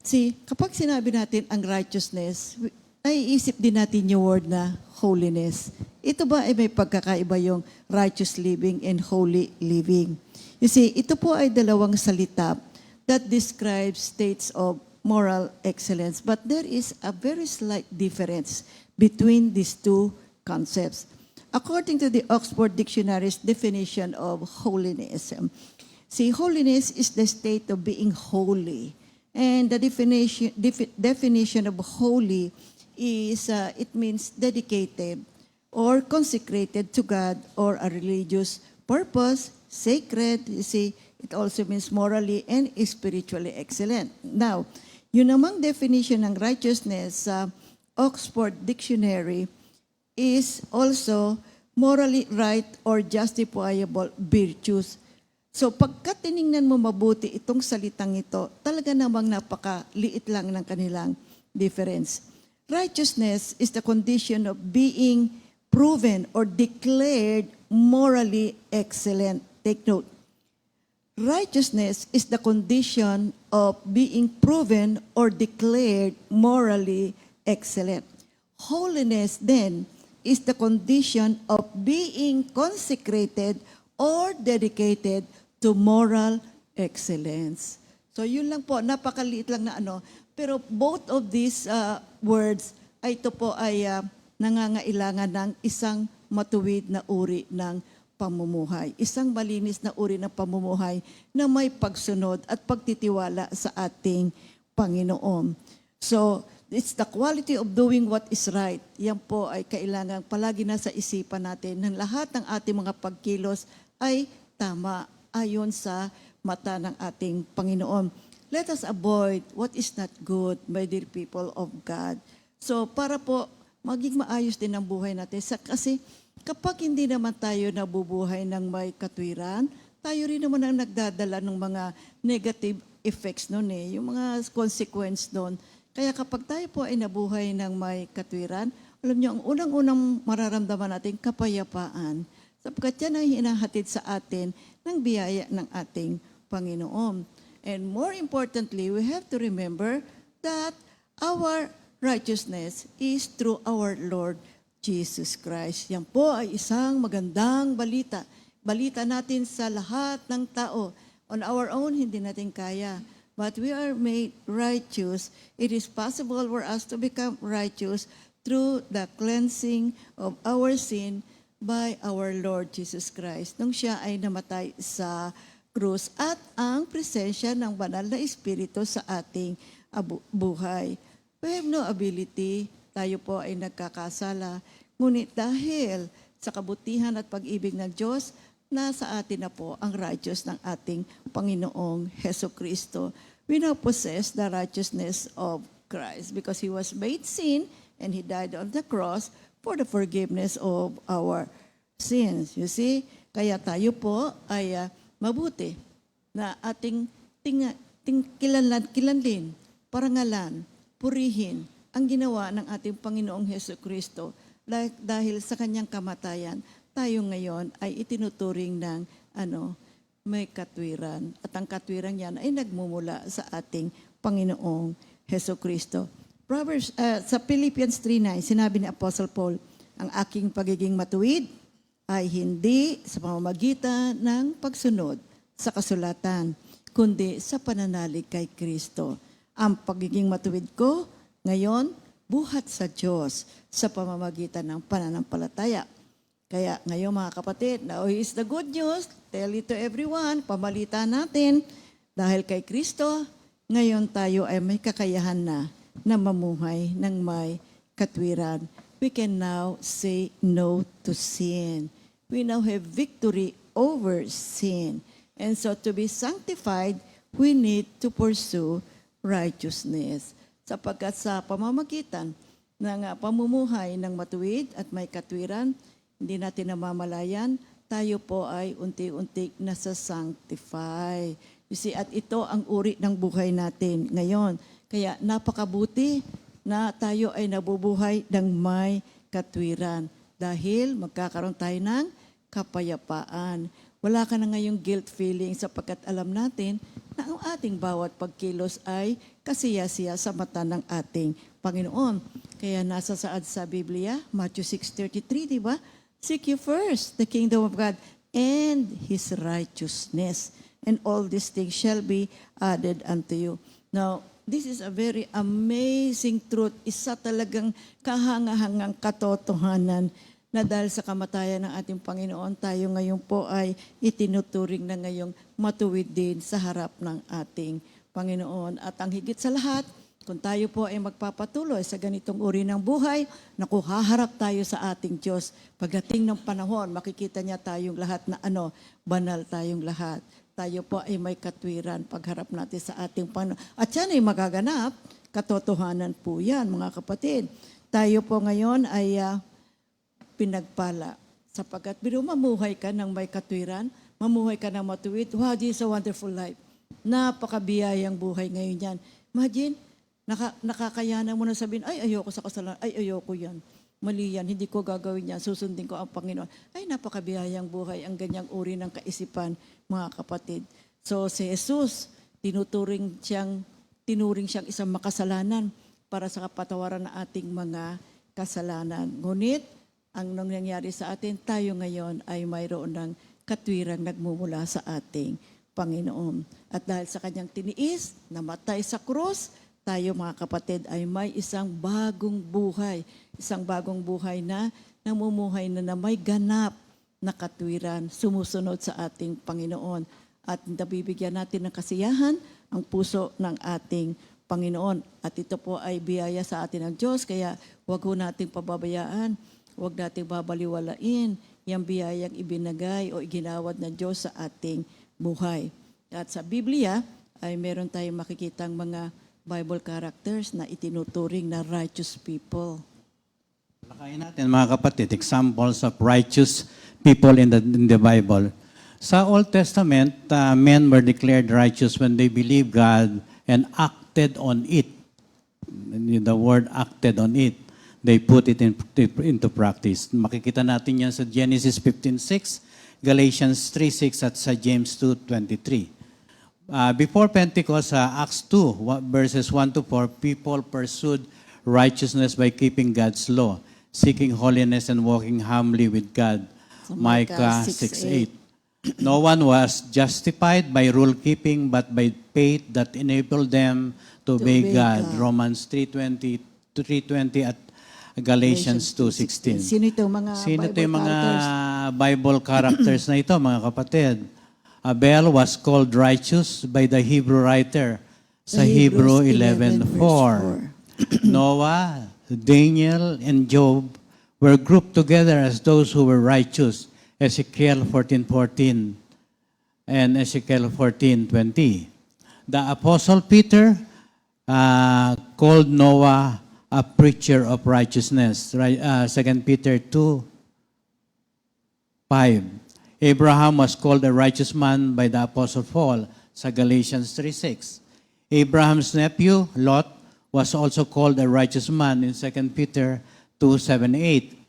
Speaker 3: See, kapag sinabi natin ang righteousness, naiisip din natin yung word na holiness. Ito ba ay may pagkakaiba yung righteous living and holy living? You see, ito po ay dalawang salita that describes states of moral excellence. But there is a very slight difference between these two concepts. According to the Oxford Dictionary's definition of holiness, see, holiness is the state of being holy. And the definition of holy is, it means dedicated or consecrated to God or a religious purpose, sacred. You see, it also means morally and spiritually excellent. Now, yun namang definition ng righteousness sa Oxford Dictionary is also morally right or justifiable virtues. So pagka tiningnan mo mabuti itong salitang ito, talaga namang napakaliit lang ng kanilang difference. Righteousness is the condition of being proven or declared morally excellent. Take note. Righteousness is the condition of being proven or declared morally excellent. Holiness, then, is the condition of being consecrated or dedicated to moral excellence. So yun lang po, napakaliit lang na ano. Pero both of these words, ay ito po ay nangangailangan ng isang matuwid na uri ng pamumuhay. Isang malinis na uri ng pamumuhay na may pagsunod at pagtitiwala sa ating Panginoon. So, it's the quality of doing what is right. Yan po ay kailangan palagi nasa isipan natin ng lahat ng ating mga pagkilos ay tama ayon sa mata ng ating Panginoon. Let us avoid what is not good, my dear people of God. So para po maging maayos din ang buhay natin. Kasi kapag hindi naman tayo nabubuhay ng may katwiran, tayo rin naman ang nagdadala ng mga negative effects nun eh, yung mga consequence nun. Kaya kapag tayo po ay nabuhay ng may katwiran, alam niyo, ang unang-unang mararamdaman natin, kapayapaan. Sapagkat yan ay hinahatid sa atin ng biyaya ng ating Panginoon. And more importantly, we have to remember that our righteousness is through our Lord Jesus Christ. Yan po ay isang magandang balita. Balita natin sa lahat ng tao. On our own, hindi natin kaya. But we are made righteous. It is possible for us to become righteous through the cleansing of our sin by our Lord Jesus Christ. Nung siya ay namatay sa krus at ang presensya ng banal na Espiritu sa ating buhay. We have no ability, tayo po ay nagkakasala. Ngunit dahil sa kabutihan at pag-ibig ng Diyos, nasa atin na po ang righteous ng ating Panginoong Heso Kristo. We now possess the righteousness of Christ because He was made sin and He died on the cross for the forgiveness of our sins. You see? Kaya tayo po ay mabuti na ating kilanlin, parangalan, purihin ang ginawa ng ating Panginoong Heso Kristo. Dahil sa kanyang kamatayan, tayo ngayon ay itinuturing ng may katwiran. At ang katwiran yan ay nagmumula sa ating Panginoong Heso Kristo. Sa Philippians 3:9, sinabi ni Apostle Paul, ang aking pagiging matuwid ay hindi sa pamamagitan ng pagsunod sa kasulatan, kundi sa pananalig kay Kristo. Ang pagiging matuwid ko ngayon, buhat sa Diyos sa pamamagitan ng pananampalataya. Kaya ngayon mga kapatid, now is the good news, tell it to everyone, pamalita natin, dahil kay Kristo, ngayon tayo ay may kakayahan na mamuhay ng may katwiran. We can now say no to sin. We now have victory over sin. And so to be sanctified, we need to pursue righteousness. Sapagkat sa pamamagitan ng pamumuhay ng matuwid at may katwiran, hindi natin namamalayan, tayo po ay unti-unti nasa-sanctify. You see, at ito ang uri ng buhay natin ngayon. Kaya napakabuti na tayo ay nabubuhay ng may katwiran dahil magkakaroon tayo ng kapayapaan. Wala ka na ngayong guilt feeling sapagkat alam natin na ang ating bawat pagkilos ay kasiya-siya sa mata ng ating Panginoon. Kaya nasa saad sa Biblia, Matthew 6:33, di ba? Seek you first the kingdom of God and His righteousness, and all these things shall be added unto you. Now, this is a very amazing truth. Isa talagang kahangahangang katotohanan na dahil sa kamatayan ng ating Panginoon, tayo ngayon po ay itinuturing na ngayong matuwid din sa harap ng ating Panginoon. At ang higit sa lahat, kung tayo po ay magpapatuloy sa ganitong uri ng buhay, naku, haharap tayo sa ating Diyos. Pagdating ng panahon, makikita niya tayong lahat na banal tayong lahat. Tayo po ay may katwiran pagharap natin sa ating Panginoon. At yan ay magaganap, katotohanan po yan, mga kapatid. Tayo po ngayon ay pinagpala. Sapagkat mamuhay ka ng may katwiran, mamuhay ka ng matuwid. Wow, this is a wonderful life. Napakabiyayang buhay ngayon yan. Imagine, nakakayanan mo na sabihin, ay ayoko sa kasalanan, ay ayoko yan. Mali yan, hindi ko gagawin yan, susundin ko ang Panginoon. Ay napakabiyayang buhay ang ganyang uri ng kaisipan, mga kapatid. So si Jesus, tinuring siyang isang makasalanan para sa kapatawaran ng ating mga kasalanan. Ngunit, ang nangyayari sa atin, tayo ngayon ay mayroon ng katwirang nagmumula sa ating Panginoon. At dahil sa kanyang tiniis, namatay sa krus, tayo mga kapatid ay may isang bagong buhay na namumuhay na may ganap na katwiran, sumusunod sa ating Panginoon. At nabibigyan natin ng kasiyahan ang puso ng ating Panginoon. At ito po ay biyaya sa atin ng Diyos, kaya huwag ho nating pababayaan. Huwag nating babaliwalain yung biyayang ibinagay o iginawad ng Diyos sa ating buhay. At sa Biblia ay meron tayong makikitang mga Bible characters na itinuturing na righteous people.
Speaker 4: Talakayin natin mga kapatid, examples of righteous people in the Bible. Sa Old Testament, men were declared righteous when they believed God and acted on it. The word acted on it. They put it into practice. Makikita natin yan sa Genesis 15:6, Galatians 3:6 at sa James 2:23. Before Pentecost, Acts 2, verses 1 to 4, people pursued righteousness by keeping God's law, seeking holiness and walking humbly with God.
Speaker 3: Sa
Speaker 4: Micah
Speaker 3: Micah
Speaker 4: 6:8. No one was justified by rule-keeping but by faith that enabled them to obey God. Romans 3:20 at Galatians 2:16.
Speaker 3: Sino itong mga
Speaker 4: Sino ito
Speaker 3: Bible
Speaker 4: yung mga
Speaker 3: characters?
Speaker 4: Bible characters na ito, mga kapatid? Abel was called righteous by the Hebrew writer sa Hebrew 11:4. Noah, Daniel, and Job were grouped together as those who were righteous. Ezekiel 14:14 and Ezekiel 14:20. The Apostle Peter called Noah a preacher of righteousness. 2 Peter 2:5. Abraham was called a righteous man by the Apostle Paul sa Galatians 3:6. Abraham's nephew, Lot, was also called a righteous man in 2 Peter 2:7-8.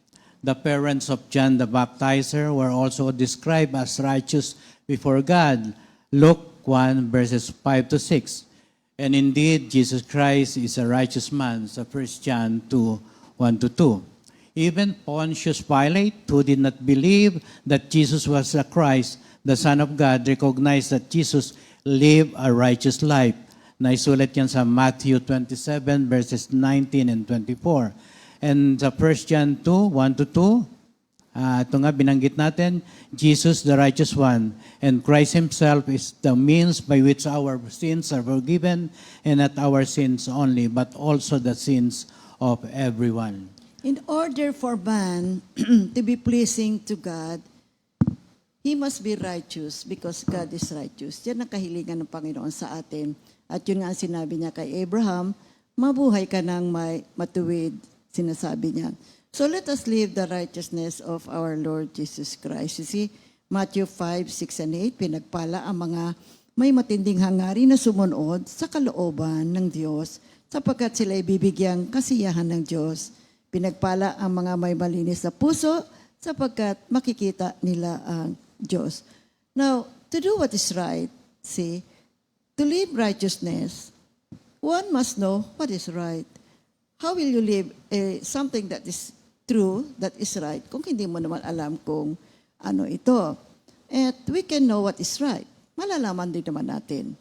Speaker 4: The parents of John the Baptizer were also described as righteous before God. Luke 1 verses 5 to 6. And indeed, Jesus Christ is a righteous man sa 1 John 2, 1 to 2. Even Pontius Pilate, who did not believe that Jesus was the Christ, the Son of God, recognized that Jesus lived a righteous life. Naisulat yan sa Matthew 27 verses 19 and 24. And sa 1 John 2, 1 to 2, ito nga binanggit natin, Jesus the righteous one, and Christ himself is the means by which our sins are forgiven, and not our sins only, but also the sins of everyone.
Speaker 3: In order for man to be pleasing to God, he must be righteous because God is righteous. Yan ang kahilingan ng Panginoon sa atin. At yun nga ang sinabi niya kay Abraham, mabuhay ka ng may matuwid, sinasabi niya. So let us live the righteousness of our Lord Jesus Christ. You see, Matthew 5, 6, and 8, pinagpala ang mga may matinding hangarin na sumunod sa kalooban ng Diyos sapagkat sila ibibigyang kasiyahan ng Diyos. Pinagpala ang mga may malinis na puso sapagkat makikita nila ang Diyos. Now, to do what is right, see, to live righteousness, one must know what is right. How will you live something that is true, that is right, kung hindi mo naman alam kung ano ito? And we can know what is right. Malalaman din naman natin.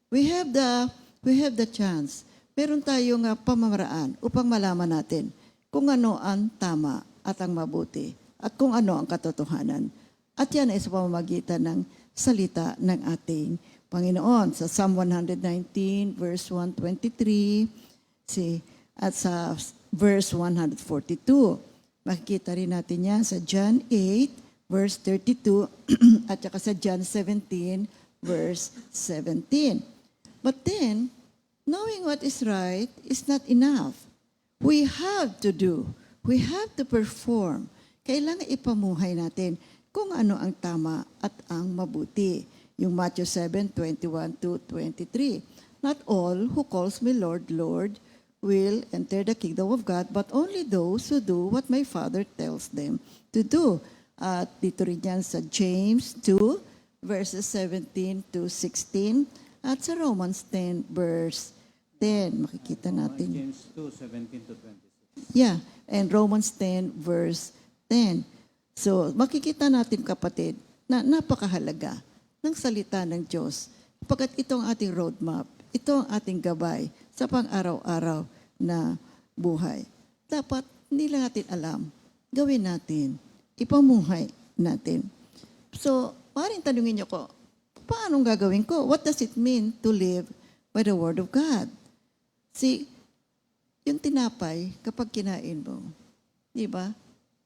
Speaker 3: We have the chance. Meron tayong pamamaraan upang malaman natin kung ano ang tama at ang mabuti at kung ano ang katotohanan. At yan ay sa pamamagitan ng salita ng ating Panginoon. Sa Psalm 119, verse 123, at sa verse 142. Makikita rin natin yan sa John 8, verse 32, at saka sa John 17, verse 17. But then, knowing what is right is not enough. We have to do. We have to perform. Kailangan ipamuhay natin kung ano ang tama at ang mabuti. Yung Matthew 7:21 to 23. Not all who calls me Lord, Lord will enter the kingdom of God, but only those who do what my Father tells them to do. At dito rin yan sa James 2, verses 17 to 16. At sa Romans 10, verse 10. Makikita natin.
Speaker 4: James 2:17 to 26.
Speaker 3: Yeah, and Romans 10 verse 10. So, makikita natin kapatid na napakahalaga ng salita ng Diyos. Pagkat itong ating roadmap, ito ang ating gabay sa pang-araw-araw na buhay. Dapat hindi lang natin alam, gawin natin, ipamuhay natin. So, maaaring tanungin niyo ko, paano gagawin ko? What does it mean to live by the Word of God? See, yung tinapay, kapag kinain mo, di ba?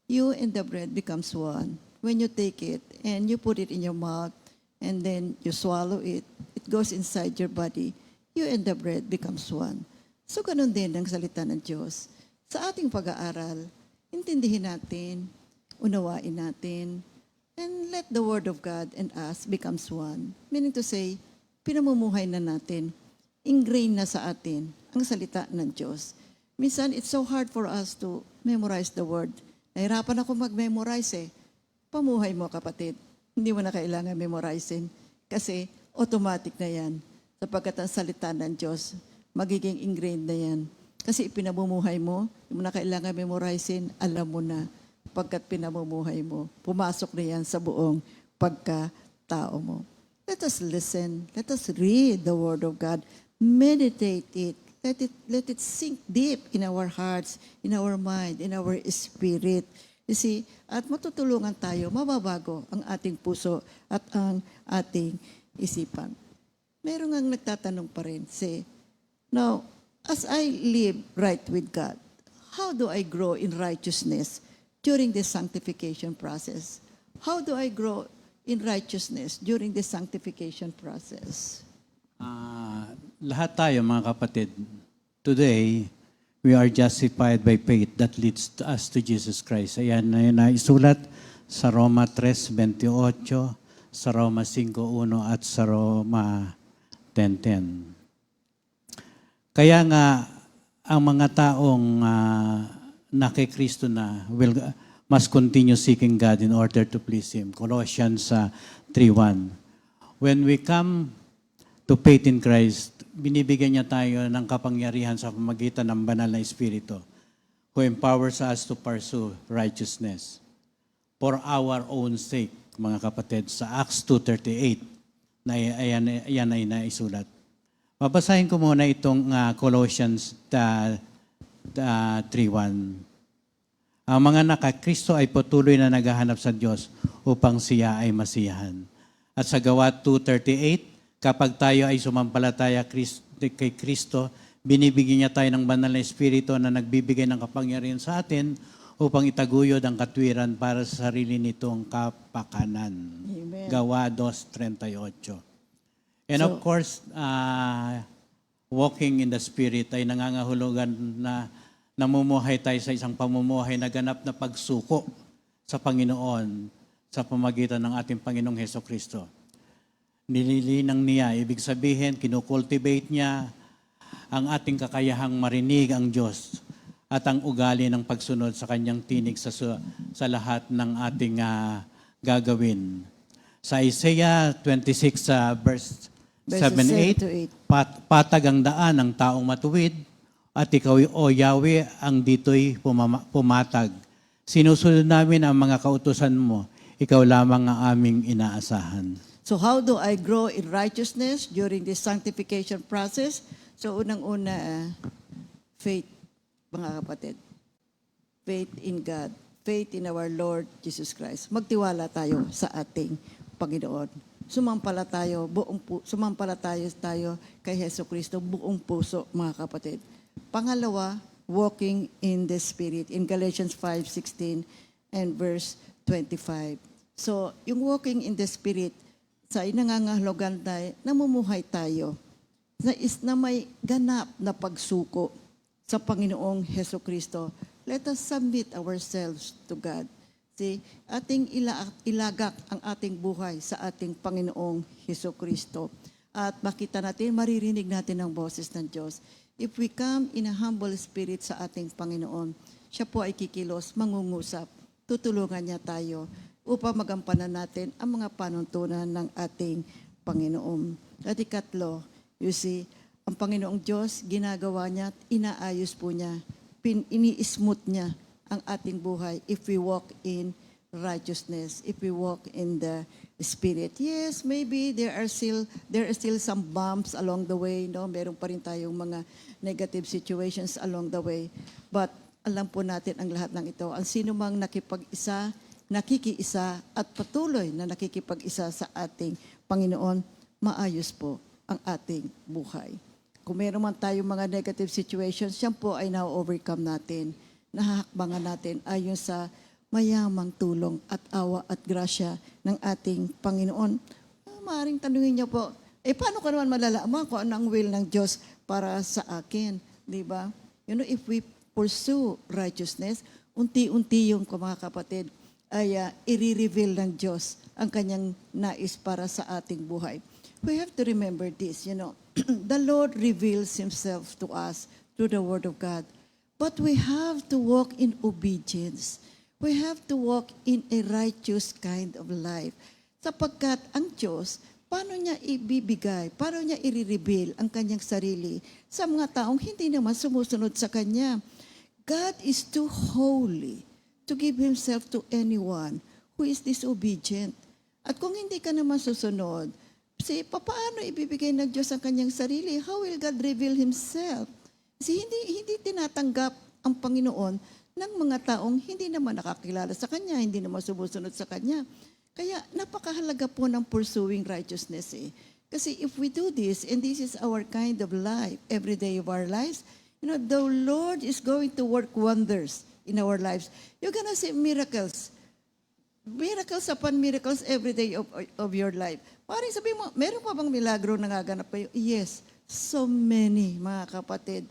Speaker 3: You and the bread becomes one. When you take it and you put it in your mouth and then you swallow it, it goes inside your body, you and the bread becomes one. So, ganun din ang salita ng Diyos. Sa ating pag-aaral, intindihin natin, unawain natin, and let the Word of God and us becomes one. Meaning to say, pinamumuhay na natin, ingrained na sa atin ang salita ng Diyos. Minsan, it's so hard for us to memorize the Word. Nahirapan ako mag-memorize eh. Pamuhay mo, kapatid. Hindi mo na kailangan memorizein kasi automatic na yan. Sapagkat ang salita ng Diyos, magiging ingrained na yan. Kasi ipinamumuhay mo, hindi mo na kailangan memorizein, alam mo na. Pagkat pinamumuhay mo, pumasok na yan sa buong pagkatao mo. Let us listen. Let us read the Word of God. Meditate it. Let it sink deep in our hearts, in our mind, in our spirit. You see, at matutulungan tayo, mababago ang ating puso at ang ating isipan. Meron ngang nagtatanong pa rin, say, now, as I live right with God, how do I grow in righteousness during this sanctification process? How do I grow in righteousness during this sanctification process?
Speaker 4: Lahat tayo, mga kapatid, today, we are justified by faith that leads us to Jesus Christ. Ayan na yun na isulat sa Roma 3:28, sa Roma 5:1 at sa Roma 10:10. Kaya nga, ang mga taong nakikristo na must continue seeking God in order to please Him. Colossians 3:1. When we come to faith in Christ, binibigyan niya tayo ng kapangyarihan sa pamagitan ng banal na Espiritu who empowers us to pursue righteousness for our own sake, mga kapatid, sa Acts 2:38 na ayan ay naisulat. Babasahin ko muna itong Colossians 3:1. Ang mga nakakristo ay patuloy na naghahanap sa Diyos upang siya ay masiyahan. At sa Gawa 2:38, kapag tayo ay sumampalataya kay Kristo, binibigyan niya tayo ng banal na Espiritu na nagbibigay ng kapangyarihan sa atin upang itaguyod ang katwiran para sa sarili nitong kapakanan.
Speaker 3: Amen.
Speaker 4: Gawa 2:38. And of course, walking in the Spirit ay nangangahulugan na namumuhay tayo sa isang pamumuhay na ganap na pagsuko sa Panginoon sa pamagitan ng ating Panginoong Hesukristo. Nililinang niya, ibig sabihin, kinukultivate niya ang ating kakayahang marinig ang Diyos at ang ugali ng pagsunod sa kanyang tinig sa lahat ng ating gagawin. Sa Isaiah 26 verse 7-8, patag ang daan ng taong matuwid at ikaw, O Yahweh, ang dito'y pumatag. Sinusunod namin ang mga kautusan mo, ikaw lamang ang aming inaasahan.
Speaker 3: So how do I grow in righteousness during this sanctification process? So unang-una, faith, mga kapatid. Faith in God. Faith in our Lord Jesus Christ. Magtiwala tayo sa ating Panginoon. Sumampalataya tayo kay Hesukristo buong puso, mga kapatid. Pangalawa, walking in the Spirit. In Galatians 5:16 and verse 25. So, yung walking in the Spirit, sa nangangahulugan tayo, namumuhay tayo na may ganap na pagsuko sa Panginoong Hesukristo. Let us submit ourselves to God. See, ating ilagak ang ating buhay sa ating Panginoong Hesukristo. At makita natin, maririnig natin ang boses ng Diyos. If we come in a humble spirit sa ating Panginoon, siya po ay kikilos, mangungusap, tutulungan niya tayo upang magampanan natin ang mga panuntunan ng ating Panginoon. At ikatlo, you see, ang Panginoong Diyos, ginagawa niya at inaayos po niya, ini-smooth niya ang ating buhay if we walk in righteousness, if we walk in the Spirit. Yes, maybe there are still some bumps along the way, no? Meron pa rin tayong mga negative situations along the way. But alam po natin ang lahat ng ito. Ang sino mang nakikiisa at patuloy na nakikipag-isa sa ating Panginoon, maayos po ang ating buhay. Kung meron man tayong mga negative situations, yan po ay na-overcome natin, nahahakbangan natin ayon sa mayamang tulong at awa at grasya ng ating Panginoon. Maaaring tanungin niyo po, paano ko naman malalaman kung ano ang will ng Diyos para sa akin? Di ba? You know, if we pursue righteousness, unti-unti yung mga kapatid ay i-reveal ng Diyos ang kanyang nais para sa ating buhay. We have to remember this, the Lord reveals Himself to us through the Word of God. But we have to walk in obedience. We have to walk in a righteous kind of life. Sapagkat ang Diyos, paano niya ibibigay, paano niya i-reveal ang kanyang sarili sa mga taong hindi naman sumusunod sa Kanya. God is too holy to give Himself to anyone who is disobedient. At kung hindi ka naman susunod, paano ibibigay ng Diyos ang kanyang sarili? How will God reveal Himself? Kasi hindi tinatanggap ang Panginoon ng mga taong hindi naman nakakilala sa Kanya, hindi naman sumusunod sa Kanya. Kaya napakahalaga po ng pursuing righteousness eh. Kasi if we do this, and this is our kind of life, every day of our lives, the Lord is going to work wonders in our lives. You're gonna see miracles. Miracles upon miracles every day of your life. Maring sabihin mo, meron pa bang milagro na gaganap kayo? Yes, so many, mga kapatid.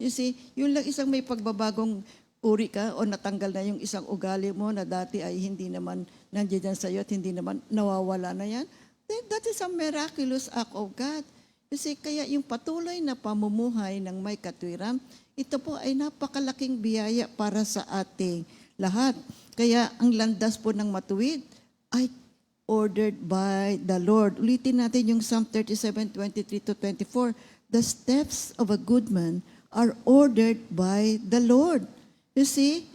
Speaker 3: You see, yun lang isang may pagbabagong uri ka o natanggal na yung isang ugali mo na dati ay hindi naman nandiyan sa'yo at hindi naman nawawala na yan. Then that is a miraculous act of God. You see, kaya yung patuloy na pamumuhay ng may katwiran, ito po ay napakalaking biyaya para sa ating lahat. Kaya ang landas po ng matuwid ay ordered by the Lord. Ulitin natin yung Psalm 37:23-24. The steps of a good man are ordered by the Lord. You see?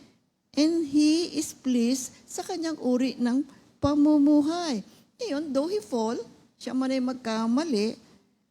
Speaker 3: And He is pleased sa kanyang uri ng pamumuhay. Ngayon, though he fall, siya man ay magkamali,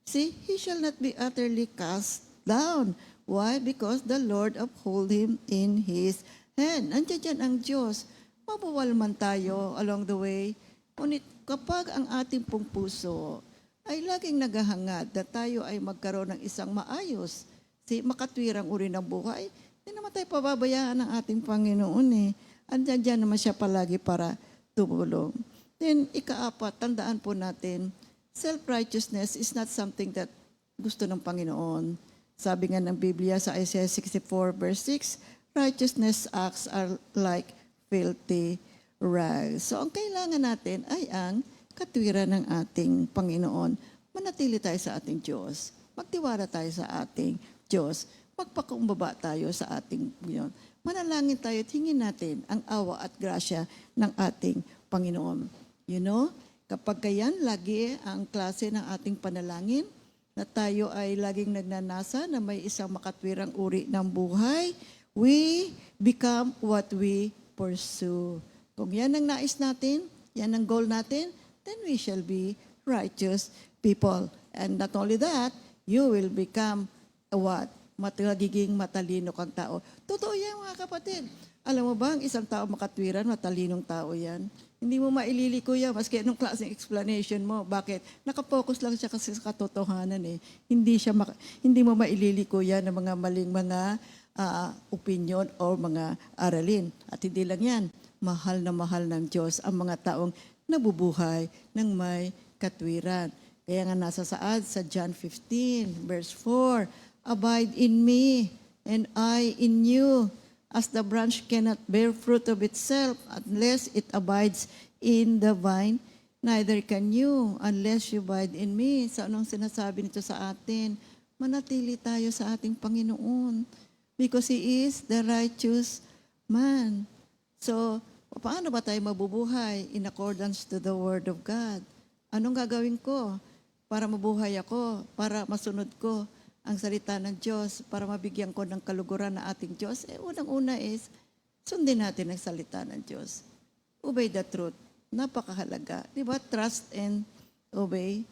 Speaker 3: see, he shall not be utterly cast down. Why? Because the Lord uphold him in His hand. Nandiyan dyan ang Diyos. Mabuwal man tayo along the way. Ngunit kapag ang ating pong puso ay laging naghahangad na tayo ay magkaroon ng isang maayos, makatwirang uri ng buhay, hindi naman tayo pababayaan ng ating Panginoon eh. Andiyan dyan naman siya palagi para tumulong. Then, ikaapat, tandaan po natin, self-righteousness is not something that gusto ng Panginoon. Sabi nga ng Biblia sa Isaiah 64:6, righteousness acts are like filthy rags. So, ang kailangan natin ay ang katwiran ng ating Panginoon. Manatili tayo sa ating Diyos. Magtiwala tayo sa ating Diyos. Magpakumbaba tayo sa ating Panginoon. Manalangin tayo at hingin natin ang awa at grasya ng ating Panginoon. Kapag kayan, lagi ang klase ng ating panalangin, na tayo ay laging nagnanasa na may isang makatwirang uri ng buhay, we become what we pursue. Kung yan ang nais natin, yan ang goal natin, then we shall be righteous people. And not only that, you will become a what? Magiging matalino kang tao. Totoo yan, mga kapatid. Alam mo ba, ang isang tao makatwiran, matalinong tao yan. Hindi mo maililiko yan, maski anong klaseng explanation mo. Bakit? Nakapokus lang siya kasi sa katotohanan eh. Hindi mo maililiko yan ng mga maling mga opinion o mga aralin. At hindi lang yan, mahal na mahal ng Diyos ang mga taong nabubuhay ng may katwiran. Kaya nga nasa saad sa John 15:4, abide in me and I in you. As the branch cannot bear fruit of itself unless it abides in the vine, neither can you unless you abide in me. So anong sinasabi nito sa atin? Manatili tayo sa ating Panginoon because He is the righteous man. So, paano ba tayo mabubuhay in accordance to the Word of God? Anong gagawin ko para mabuhay ako, para masunod ko ang salita ng Diyos, para mabigyan ko ng kaluguran na ating Diyos? Unang-una is, sundin natin ang salita ng Diyos. Obey the truth. Napakahalaga. Di ba? Trust and obey.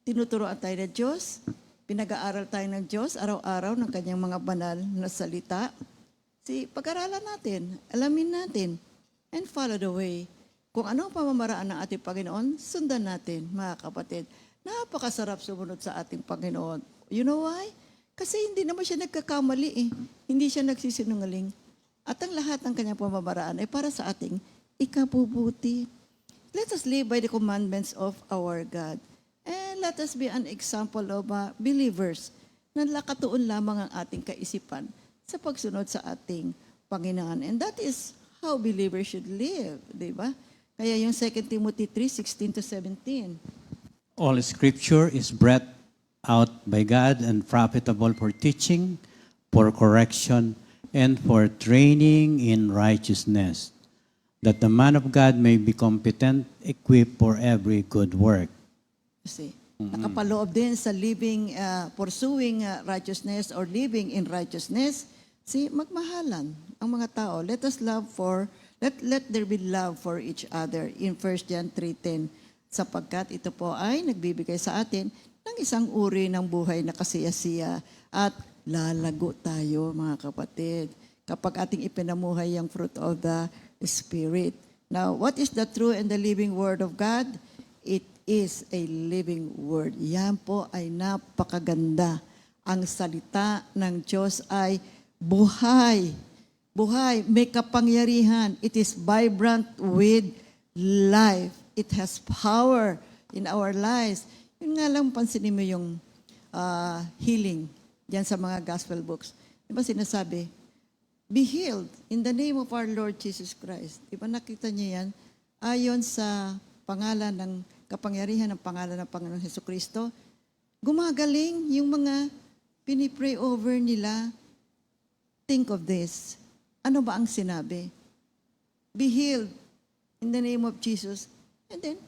Speaker 3: Tinuturoan tayo ng Diyos. Pinag-aaral tayo ng Diyos araw-araw ng kanyang mga banal na salita. Pag-aralan natin, alamin natin, and follow the way. Kung ano ang pamamaraan ng ating Panginoon, sundan natin, mga kapatid. Napakasarap sumunod sa ating Panginoon. You know why? Kasi hindi naman siya nagkakamali eh. Hindi siya nagsisinungaling. At ang lahat ng kanyang pamamaraan ay para sa ating ikabubuti. Let us live by the commandments of our God. And let us be an example of believers na lakatuon lamang ang ating kaisipan sa pagsunod sa ating Panginoon. And that is how believers should live, di ba? Kaya yung 2 Timothy 3:16 to 17.
Speaker 4: All scripture is breathed out by God and profitable for teaching, for correction, and for training in righteousness, that the man of God may be competent, equipped for every good work.
Speaker 3: See, nakapaloob din sa living, pursuing righteousness or living in righteousness. See, magmahalan ang mga tao. Let there be love for each other in 1 John 3:10, sapagkat ito po ay nagbibigay sa atin ng isang uri ng buhay na kasiyasiya at lalago tayo, mga kapatid, kapag ating ipinamuhay ang fruit of the Spirit. Now, what is the true and the living Word of God? It is a living Word. Yan po ay napakaganda. Ang salita ng Diyos ay buhay. Buhay, may kapangyarihan. It is vibrant with life. It has power in our lives. Yun nga lang, pansinin mo yung healing diyan sa mga gospel books. Di ba sinasabi, be healed in the name of our Lord Jesus Christ. Di ba nakita niyo yan? Ayon sa pangalan ng kapangyarihan ng pangalan ng Panginoon Hesukristo, gumagaling yung mga pinipray over nila. Think of this. Ano ba ang sinabi? Be healed in the name of Jesus. And then,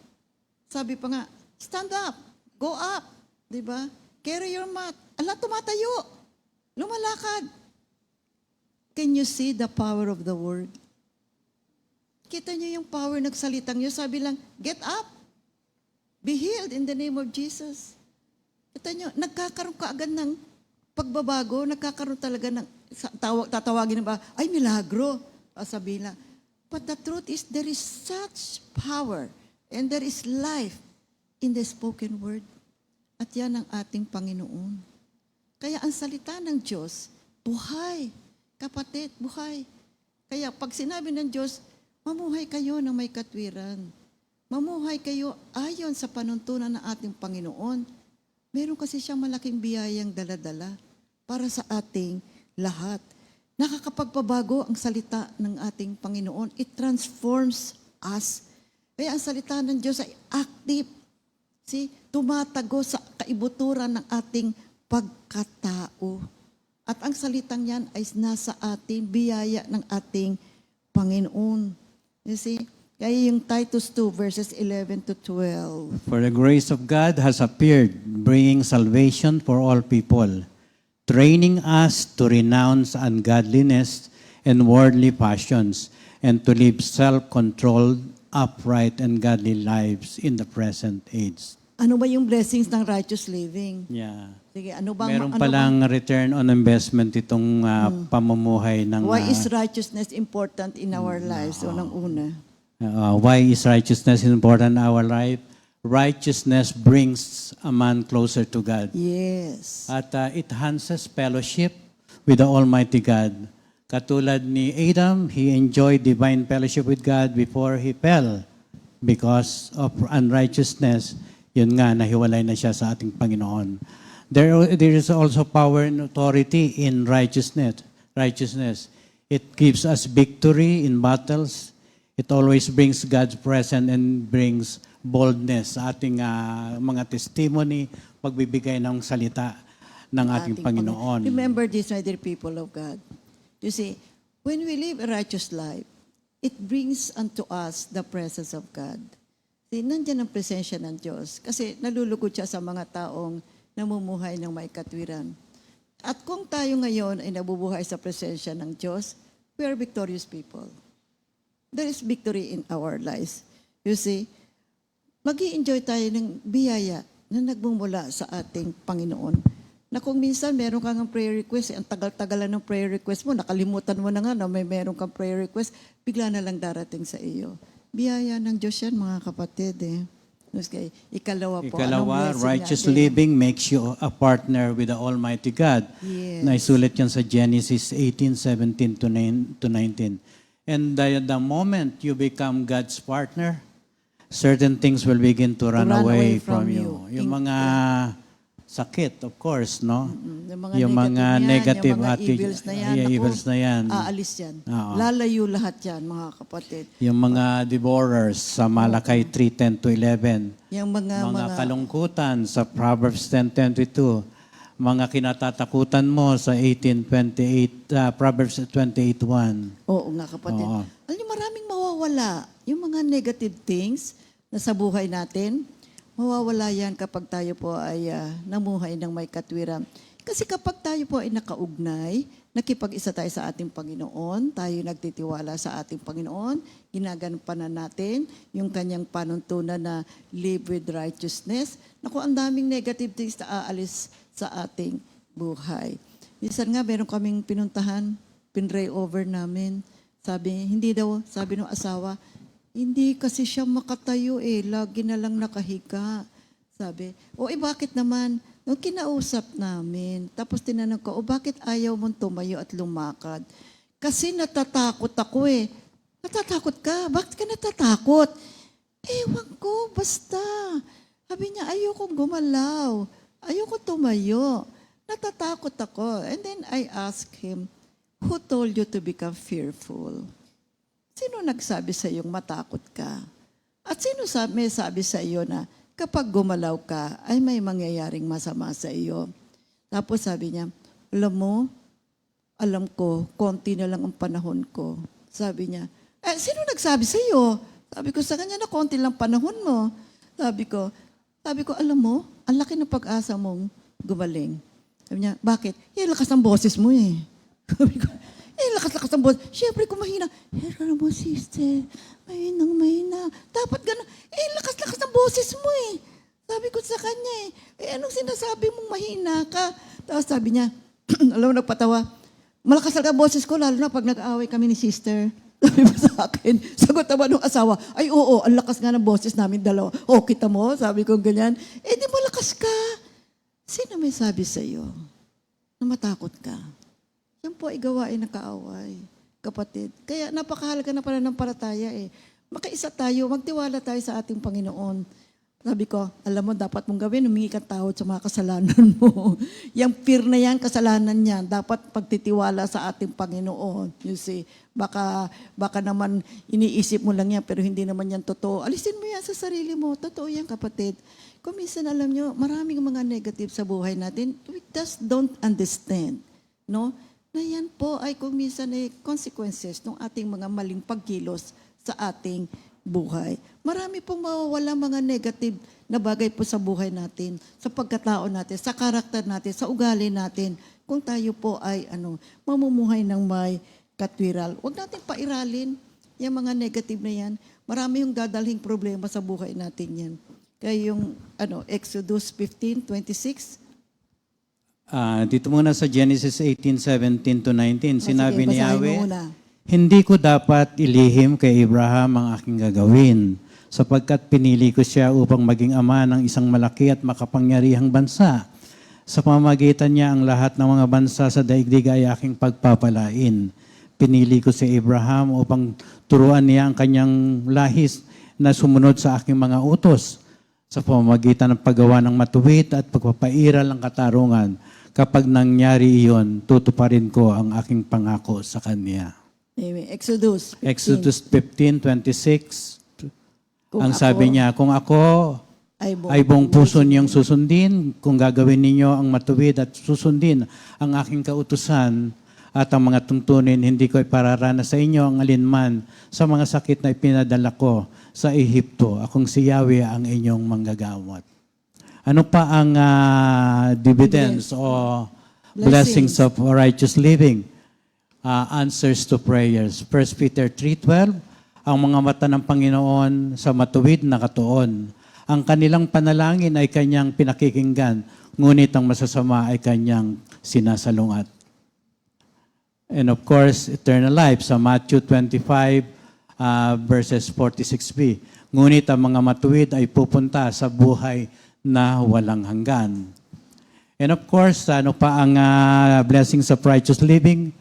Speaker 3: sabi pa nga, stand up, go up, di ba? Carry your mat. Ala, tumatayo. Lumalakad. Can you see the power of the word? Kita niyo yung power nagsalitang niyo. Sabi lang, get up. Be healed in the name of Jesus. Kita niyo, nagkakaroon ka agad ng pagbabago, nagkakaroon talaga ng, tatawagin na ba, ay milagro. Sabihin lang. But the truth is, there is such power and there is life in the spoken word. At yan ang ating Panginoon. Kaya ang salita ng Diyos, buhay. Kapatid, buhay. Kaya pag sinabi ng Diyos, mamuhay kayo ng may katwiran. Mamuhay kayo ayon sa panuntunan ng ating Panginoon. Meron kasi siyang malaking biyayang dala-dala para sa ating lahat. Nakakapagpabago ang salita ng ating Panginoon. It transforms us. Kaya ang salita ng Diyos ay active. See, tumatago sa kaibuturan ng ating pagkatao. At ang salitang yan ay nasa ating biyaya ng ating Panginoon. You see? Kaya yung Titus 2 verses 11 to 12.
Speaker 4: For the grace of God has appeared, bringing salvation for all people, training us to renounce ungodliness and worldly passions, and to live self-controlled, upright, and godly lives in the present age.
Speaker 3: Ano ba yung blessings ng righteous living?
Speaker 4: Yeah.
Speaker 3: Sige, ano bang...
Speaker 4: Meron
Speaker 3: ano
Speaker 4: palang return on investment itong pamumuhay ng...
Speaker 3: Why is righteousness important in our lives? Unang-una.
Speaker 4: Why is righteousness important in our life? Righteousness brings a man closer to God.
Speaker 3: Yes.
Speaker 4: At it enhances fellowship with the Almighty God. Katulad ni Adam, he enjoyed divine fellowship with God before he fell. Because of unrighteousness, yun nga, nahiwalay na siya sa ating Panginoon. There is also power and authority in righteousness. It gives us victory in battles. It always brings God's presence and brings boldness sa ating mga testimony, pagbibigay ng salita ng ating Panginoon.
Speaker 3: Remember this, my dear people of God. You see, when we live a righteous life, it brings unto us the presence of God. See, nandiyan ang presensya ng Diyos. Kasi nalulugod siya sa mga taong namumuhay ng may katwiran. At kung tayo ngayon ay nabubuhay sa presensya ng Diyos, we are victorious people. There is victory in our lives. You see, mag-i-enjoy tayo ng biyaya na nagmumula sa ating Panginoon. Na kung minsan meron kang prayer request, ang tagal-tagalan ng prayer request mo, nakalimutan mo na nga na meron kang prayer request, bigla na lang darating sa iyo. Biyaya ng Diyos yan, mga kapatid. Okay. Ikalawa po.
Speaker 4: Ikalawa, righteous living makes you a partner with the Almighty God.
Speaker 3: Yes.
Speaker 4: Naisulat yan sa Genesis 18:17 to 19. And the moment you become God's partner, certain things will begin to run away from you. Yung mga sakit, of course, no?
Speaker 3: Yung mga
Speaker 4: negative
Speaker 3: yung mga
Speaker 4: attitude,
Speaker 3: evils na yan,
Speaker 4: yeah,
Speaker 3: naku,
Speaker 4: evils na yan.
Speaker 3: aalis yan.
Speaker 4: Oo.
Speaker 3: Lalayo lahat yan, mga kapatid.
Speaker 4: Yung mga devourers sa Malakay 3:10 to 11.
Speaker 3: Yung
Speaker 4: Mga kalungkutan sa Proverbs 10:10-22. Mga kinatatakutan mo sa 18:28, Proverbs 28:1.
Speaker 3: Oo nga kapatid.
Speaker 4: Oo.
Speaker 3: Alam niyo, maraming mawawala. Yung mga negative things na sa buhay natin, mawawala yan kapag tayo po ay namuhay ng may katwiran. Kasi kapag tayo po ay nakaugnay, nakipag-isa tayo sa ating Panginoon, tayo nagtitiwala sa ating Panginoon, ginagampanan natin yung kanyang panuntunan na live with righteousness. Naku, ang daming negative things na aalis sa ating buhay. Minsan nga, meron kaming pinuntahan, pinray over namin. Sabi ng asawa, hindi kasi siya makatayo lagi na lang nakahiga. Sabi, bakit naman? Nung kinausap namin, tapos tinanong ko, bakit ayaw mong tumayo at lumakad? Kasi natatakot ako Natatakot ka? Bakit ka natatakot? Ewan ko, basta. Sabi niya, ayokong gumalaw. Ayoko tumayo. Natatakot ako. And then I asked him, who told you to become fearful? Sino nagsabi sa iyong matakot ka? At sino sabi sa iyo na kapag gumalaw ka, ay may mangyayaring masama sa iyo? Tapos sabi niya, alam ko, konti na lang ang panahon ko. Sabi niya, sino nagsabi sa iyo? Sabi ko sa kanya na konti lang panahon mo. Sabi ko, alam mo, ang laki ng pag-asa mong gumaling. Sabi niya, bakit? Lakas ng boses mo Sabi ko, lakas-lakas ng boses. Siyempre, kung mahina, alam mo, sister, mahina. Dapat gano'n. Lakas-lakas ng boses mo Sabi ko sa kanya anong sinasabi mong mahina ka? Tapos sabi niya, alam mo, nagpatawa, malakas talaga ang boses ko, lalo na pag nag-aaway kami ni sister. Sabi mo sa akin, sagot naman ng asawa, ay oo, ang lakas nga ng boses namin dalawa. Kita mo? Sabi ko ganyan. Di malakas ka. Sino may sabi sa iyo na matakot ka? Yan po ay gawain ng kaaway, kapatid. Kaya napakahalaga na pananampalataya Makaisa tayo, magtiwala tayo sa ating Panginoon. Sabi ko, alam mo, dapat mong gawin, humingi ka tawad sa mga kasalanan mo. Yung fear na yan, kasalanan yan, dapat pagtitiwala sa ating Panginoon. You see, baka naman iniisip mo lang yan, pero hindi naman yan totoo. Alisin mo yan sa sarili mo. Totoo yan, kapatid. Kung minsan, alam nyo, maraming mga negative sa buhay natin, we just don't understand. No? Na yan po ay kung minsan consequences ng ating mga maling pagkilos sa ating buhay. Marami pong mawawala mga negative na bagay po sa buhay natin, sa pagkatao natin, sa karakter natin, sa ugali natin, kung tayo po ay mamumuhay ng may katwiran. Huwag natin pairalin yung mga negative na yan. Marami yung dadalhing problema sa buhay natin yan. Kaya yung Exodus 15:26,
Speaker 4: dito muna sa Genesis 18:17-19, sinabi ni
Speaker 3: basahin mo
Speaker 4: Yahweh,
Speaker 3: muna.
Speaker 4: hindi ko dapat ilihim kay Abraham ang aking gagawin, sapagkat pinili ko siya upang maging ama ng isang malaki at makapangyarihang bansa. Sa pamamagitan niya ang lahat ng mga bansa sa daigdig ay aking pagpapalain. Pinili ko si Abraham upang turuan niya ang kanyang lahis na sumunod sa aking mga utos, sa pamamagitan ng paggawa ng matuwid at pagpapairal ng katarungan. Kapag nangyari iyon, tutuparin ko ang aking pangako sa kanya.
Speaker 3: Anyway, Exodus 15.
Speaker 4: Exodus 15:26. Ang
Speaker 3: Kung
Speaker 4: sabi
Speaker 3: ako
Speaker 4: niya, kung ako ay buong puso niyong susundin, kung gagawin ninyo ang matuwid at susundin ang aking kautusan at ang mga tuntunin, hindi ko ipararanas sa inyo ang alinman sa mga sakit na ipinadala ko sa Ehipto. Akong si Yahweh ang inyong manggagamot. Ano pa ang dividends o blessings of righteous living? Answers to prayers. 1 Peter 3:12, ang mga mata ng Panginoon sa matuwid na katuon. Ang kanilang panalangin ay kanyang pinakikinggan, ngunit ang masasama ay kanyang sinasalungat. And of course, eternal life sa Matthew 25, verses 46b. Ngunit ang mga matuwid ay pupunta sa buhay na walang hanggan. And of course, ano pa ang blessings of righteous living?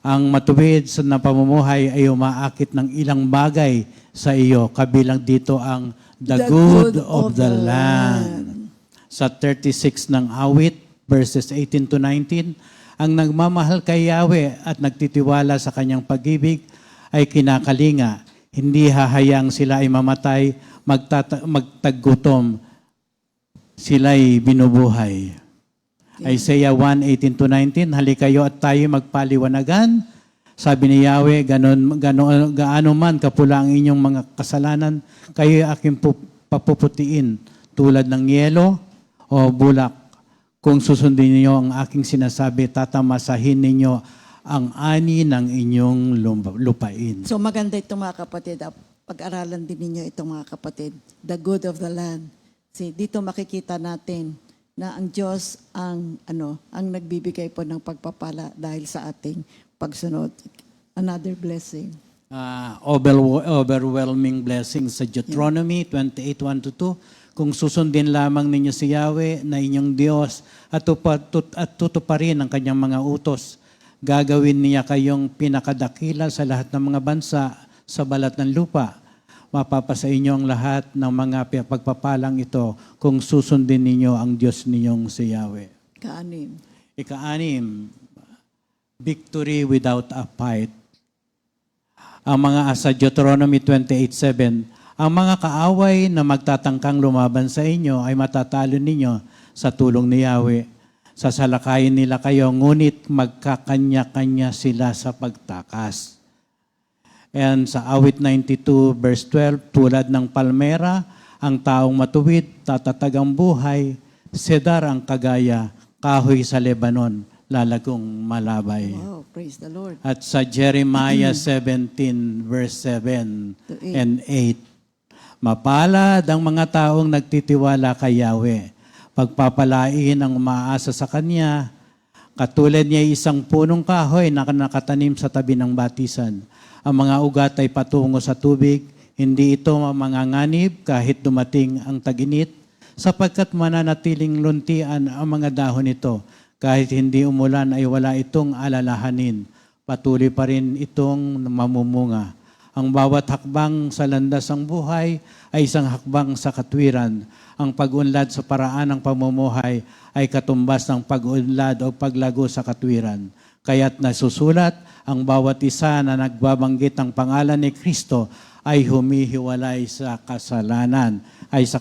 Speaker 4: Ang matuwid na pamumuhay ay umaakit ng ilang bagay sa iyo. Kabilang dito ang the good of the land. sa 36 ng awit, verses 18 to 19, ang nagmamahal kay Yahweh at nagtitiwala sa kanyang pag-ibig ay kinakalinga. Hindi hahayang sila ay mamatay, magtagutom, sila'y binubuhay. Isaiah 1:18 to 19, halikayo at tayo magpaliwanagan. Sabi ni Yahweh, gaano man kapula ang inyong mga kasalanan, kayo aking papuputiin tulad ng yelo o bulak. Kung susundin niyo ang aking sinasabi, tatamasahin ninyo ang ani ng inyong lupain.
Speaker 3: So maganda itong mga kapatid. Pag-aralan din ninyo itong mga kapatid. The good of the land. See, dito makikita natin na ang Diyos ang nagbibigay po ng pagpapala dahil sa ating pagsunod. Another blessing.
Speaker 4: Overwhelming blessings sa Deuteronomy 28:1-2. Kung susundin lamang ninyo si Yahweh na inyong Diyos at tutuparin ang kanyang mga utos, gagawin niya kayong pinakadakila sa lahat ng mga bansa sa balat ng lupa. Mapapasa inyo ang lahat ng mga pagpapalang ito kung susundin ninyo ang Diyos ninyong si Yahweh. Ika-anim, victory without a fight. Ang mga sa Deuteronomy 28:7, ang mga kaaway na magtatangkang lumaban sa inyo ay matatalo ninyo sa tulong ni Yahweh. Sasalakayin nila kayo, ngunit magkakanya-kanya sila sa pagtakas. And sa awit 92 verse 12, tulad ng palmera, ang taong matuwid, tatatag ang buhay, sedar ang kagaya, kahoy sa Lebanon, lalagong malabay.
Speaker 3: Wow, praise the Lord.
Speaker 4: At sa Jeremiah 17 verse 7 and 8, mapalad ang mga taong nagtitiwala kay Yahweh. Pagpapalain ang umaasa sa Kanya, katulad niya isang punong kahoy na nakatanim sa tabi ng batisan. Ang mga ugat ay patungo sa tubig, hindi ito manganganib kahit dumating ang taginit, sapagkat mananatiling luntian ang mga dahon nito. Kahit hindi umulan ay wala itong alalahanin. Patuloy pa rin itong mamumunga. Ang bawat hakbang sa landas ng buhay ay isang hakbang sa katwiran. Ang pag-unlad sa paraan ng pamumuhay ay katumbas ng pag-unlad o paglago sa katwiran. Kaya't nasusulat, ang bawat isa na nagbabanggit ng pangalan ni Kristo ay humihiwalay sa kasalanan, ay sa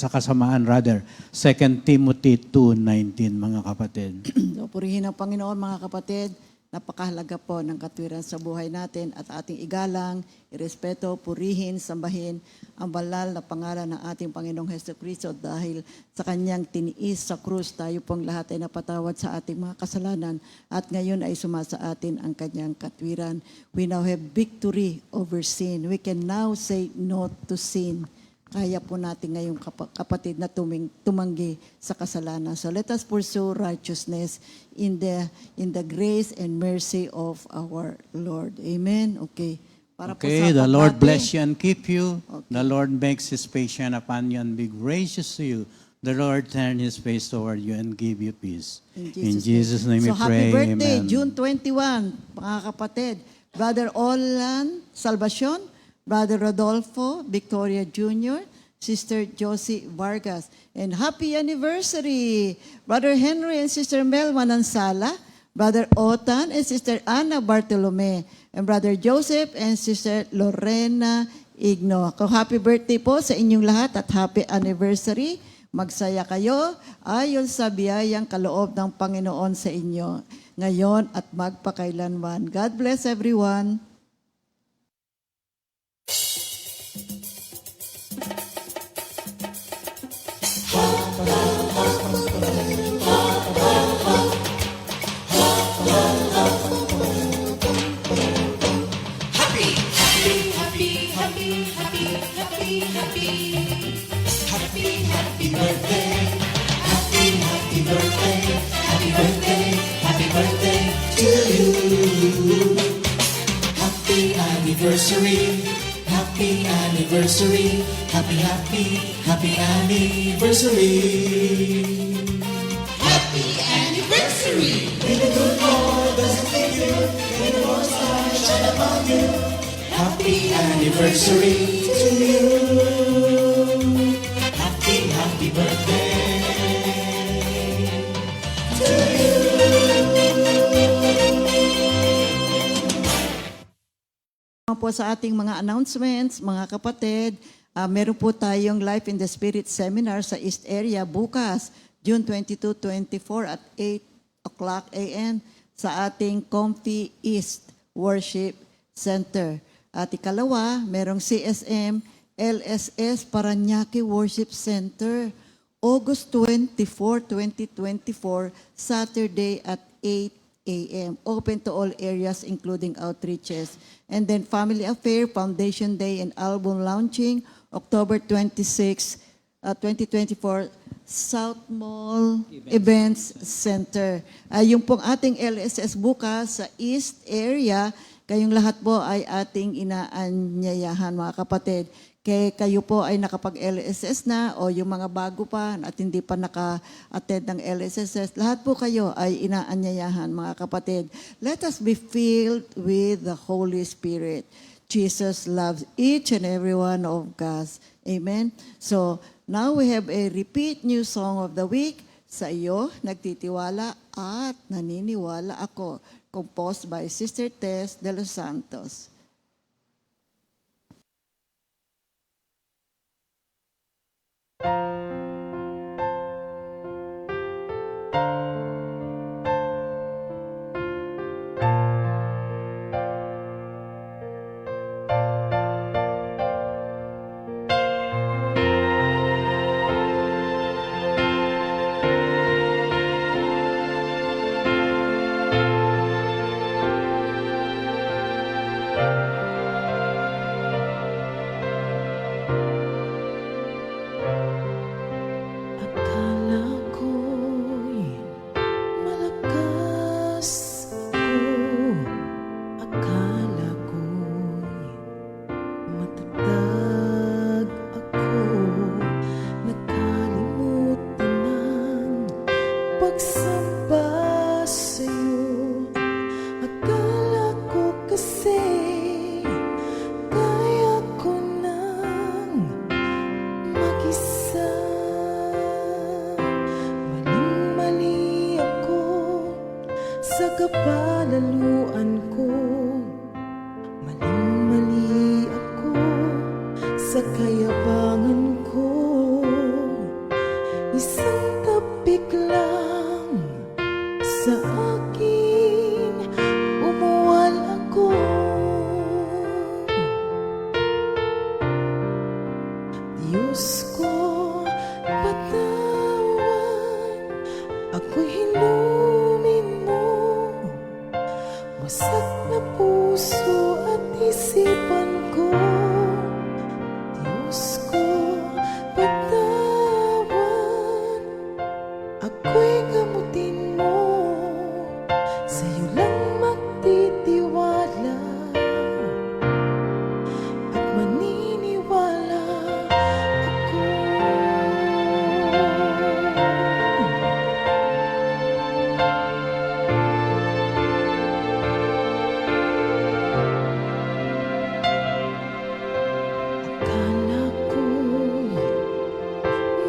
Speaker 4: kasamaan rather. 2 Timothy 2:19, mga kapatid.
Speaker 3: So, purihin ang Panginoon, mga kapatid. Napakahalaga po ng katwiran sa buhay natin at ating igalang, irespeto, purihin, sambahin ang banal na pangalan ng ating Panginoong Jesucristo dahil sa kanyang tiniis sa krus, tayo pong lahat ay napatawad sa ating mga kasalanan at ngayon ay sumasa atin ang kanyang katwiran. We now have victory over sin. We can now say no to sin. Kaya po natin ngayong kapatid na tumanggi sa kasalanan. So let us pursue righteousness in the grace and mercy of our Lord. Amen? Okay. Para po
Speaker 4: Okay,
Speaker 3: sa
Speaker 4: the Lord
Speaker 3: pagbati.
Speaker 4: bless you and keep you.
Speaker 3: Okay.
Speaker 4: The Lord makes His face shine upon you and be gracious to you. The Lord turn His face toward you and give you peace. In Jesus' name we
Speaker 3: So
Speaker 4: pray.
Speaker 3: happy birthday,
Speaker 4: Amen.
Speaker 3: June 21, mga kapatid. Brother Olan Salvacion, Brother Rodolfo Victoria Jr., Sister Josie Vargas. And happy anniversary, Brother Henry and Sister Mel Manansala, Brother Otan and Sister Ana Bartolome, and Brother Joseph and Sister Lorena Igno. Happy birthday po sa inyong lahat at happy anniversary. Magsaya kayo ayon sa biyayang kaloob ng Panginoon sa inyo ngayon at magpakailanman. God bless everyone.
Speaker 1: Happy anniversary, happy anniversary, happy, happy, happy anniversary. Happy anniversary! May the good Lord bless you, may the Lord's light shine upon you. Happy anniversary to you. Happy, happy birthday.
Speaker 3: Po sa ating mga announcements, mga kapatid, meron po tayong Life in the Spirit Seminar sa East Area bukas, June 22, 24 at 8 o'clock a.m. sa ating Comfy East Worship Center. At ikalawa, merong CSM LSS Parañaque Worship Center, August 24, 2024, Saturday at 8 a.m. Open to all areas including outreaches. And then Family Affair, Foundation Day and Album Launching, October 26, 2024, South Mall Events Center. Yung pong ating LSS bukas sa East Area, kayong lahat po ay ating inaanyayahan mga kapatid. Kayo po ay nakapag-LSS na o yung mga bago pa at hindi pa naka-attend ng LSS, lahat po kayo ay inaanyayahan mga kapatid. Let us be filled with the Holy Spirit. Jesus loves each and every one of us. Amen? So, now we have a repeat new song of the week. Sa iyo, nagtitiwala at naniniwala ako. Composed by Sister Tess de los Santos.
Speaker 2: Akala ko'y malakas ako, akala ko'y matatag ako, nakalimutan ng pagsamba sa'yo. Akala ko kasi kaya ko nang mag-isa. Maling-mali ako sa kapalaluan ko. Maling-mali ako sa kayabangan ko. Isang tapik lang sa akin, umuwal ako. Diyos ko, patawad, ako'y hinumin mo. Wasak na puso at isipan ko. Diyos ko, patawad, ako'y gamutin mo. Sa'yo lang magtitiwala at maniniwala ako. Akala ko'y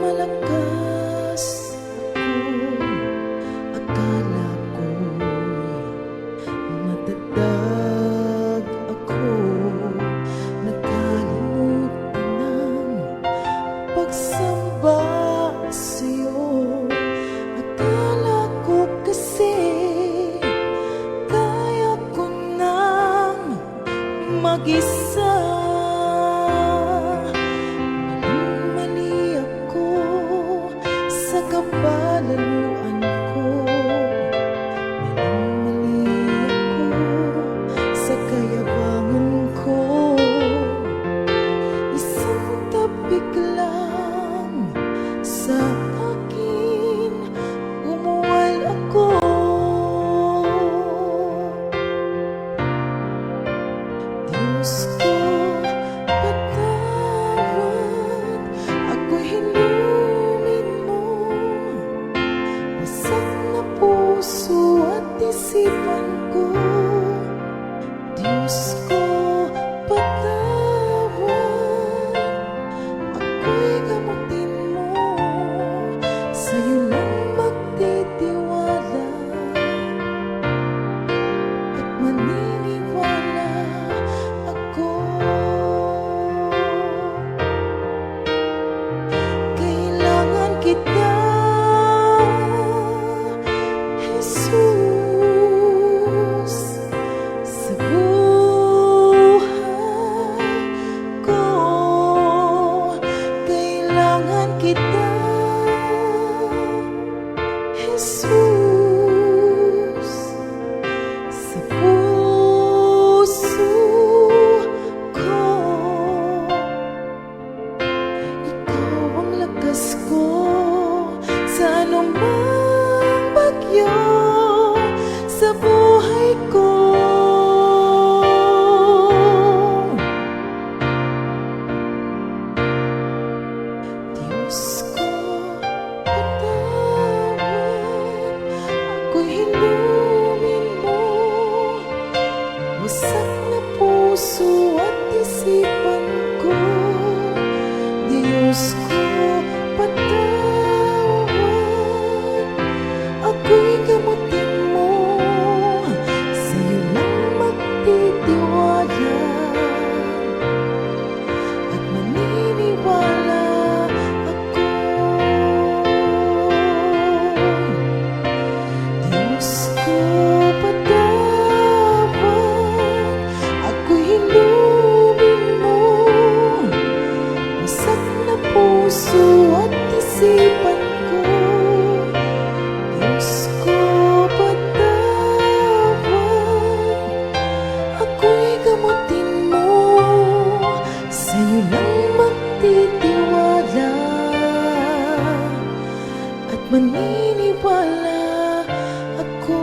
Speaker 2: malakas ako, akala ko'y matatag ako, nakalimutan ng pagsamba sa'yo. Akala ko kasi kaya ko nang mag-isa. Maling-mali ako sa kapalaluan ko. Maling-mali ako sa kayabangan ko. Isang tapik lang sa akin, umuwal ako. Diyos ko, patawad, ako'y hinumin mo. Wasak na puso at isipan ko. Diyos ko, patawad, ako'y gamutin mo. Sa'yo lang magtitiwala at maniniwala ako. maniniwala ako.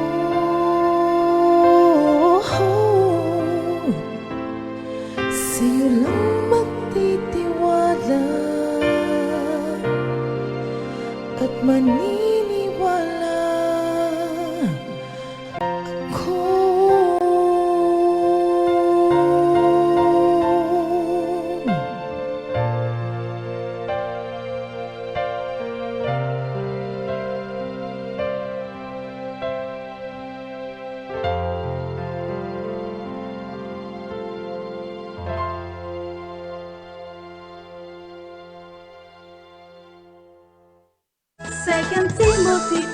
Speaker 2: Sa'yo lang magtitiwala at maniniwala ako.
Speaker 5: Second Timothy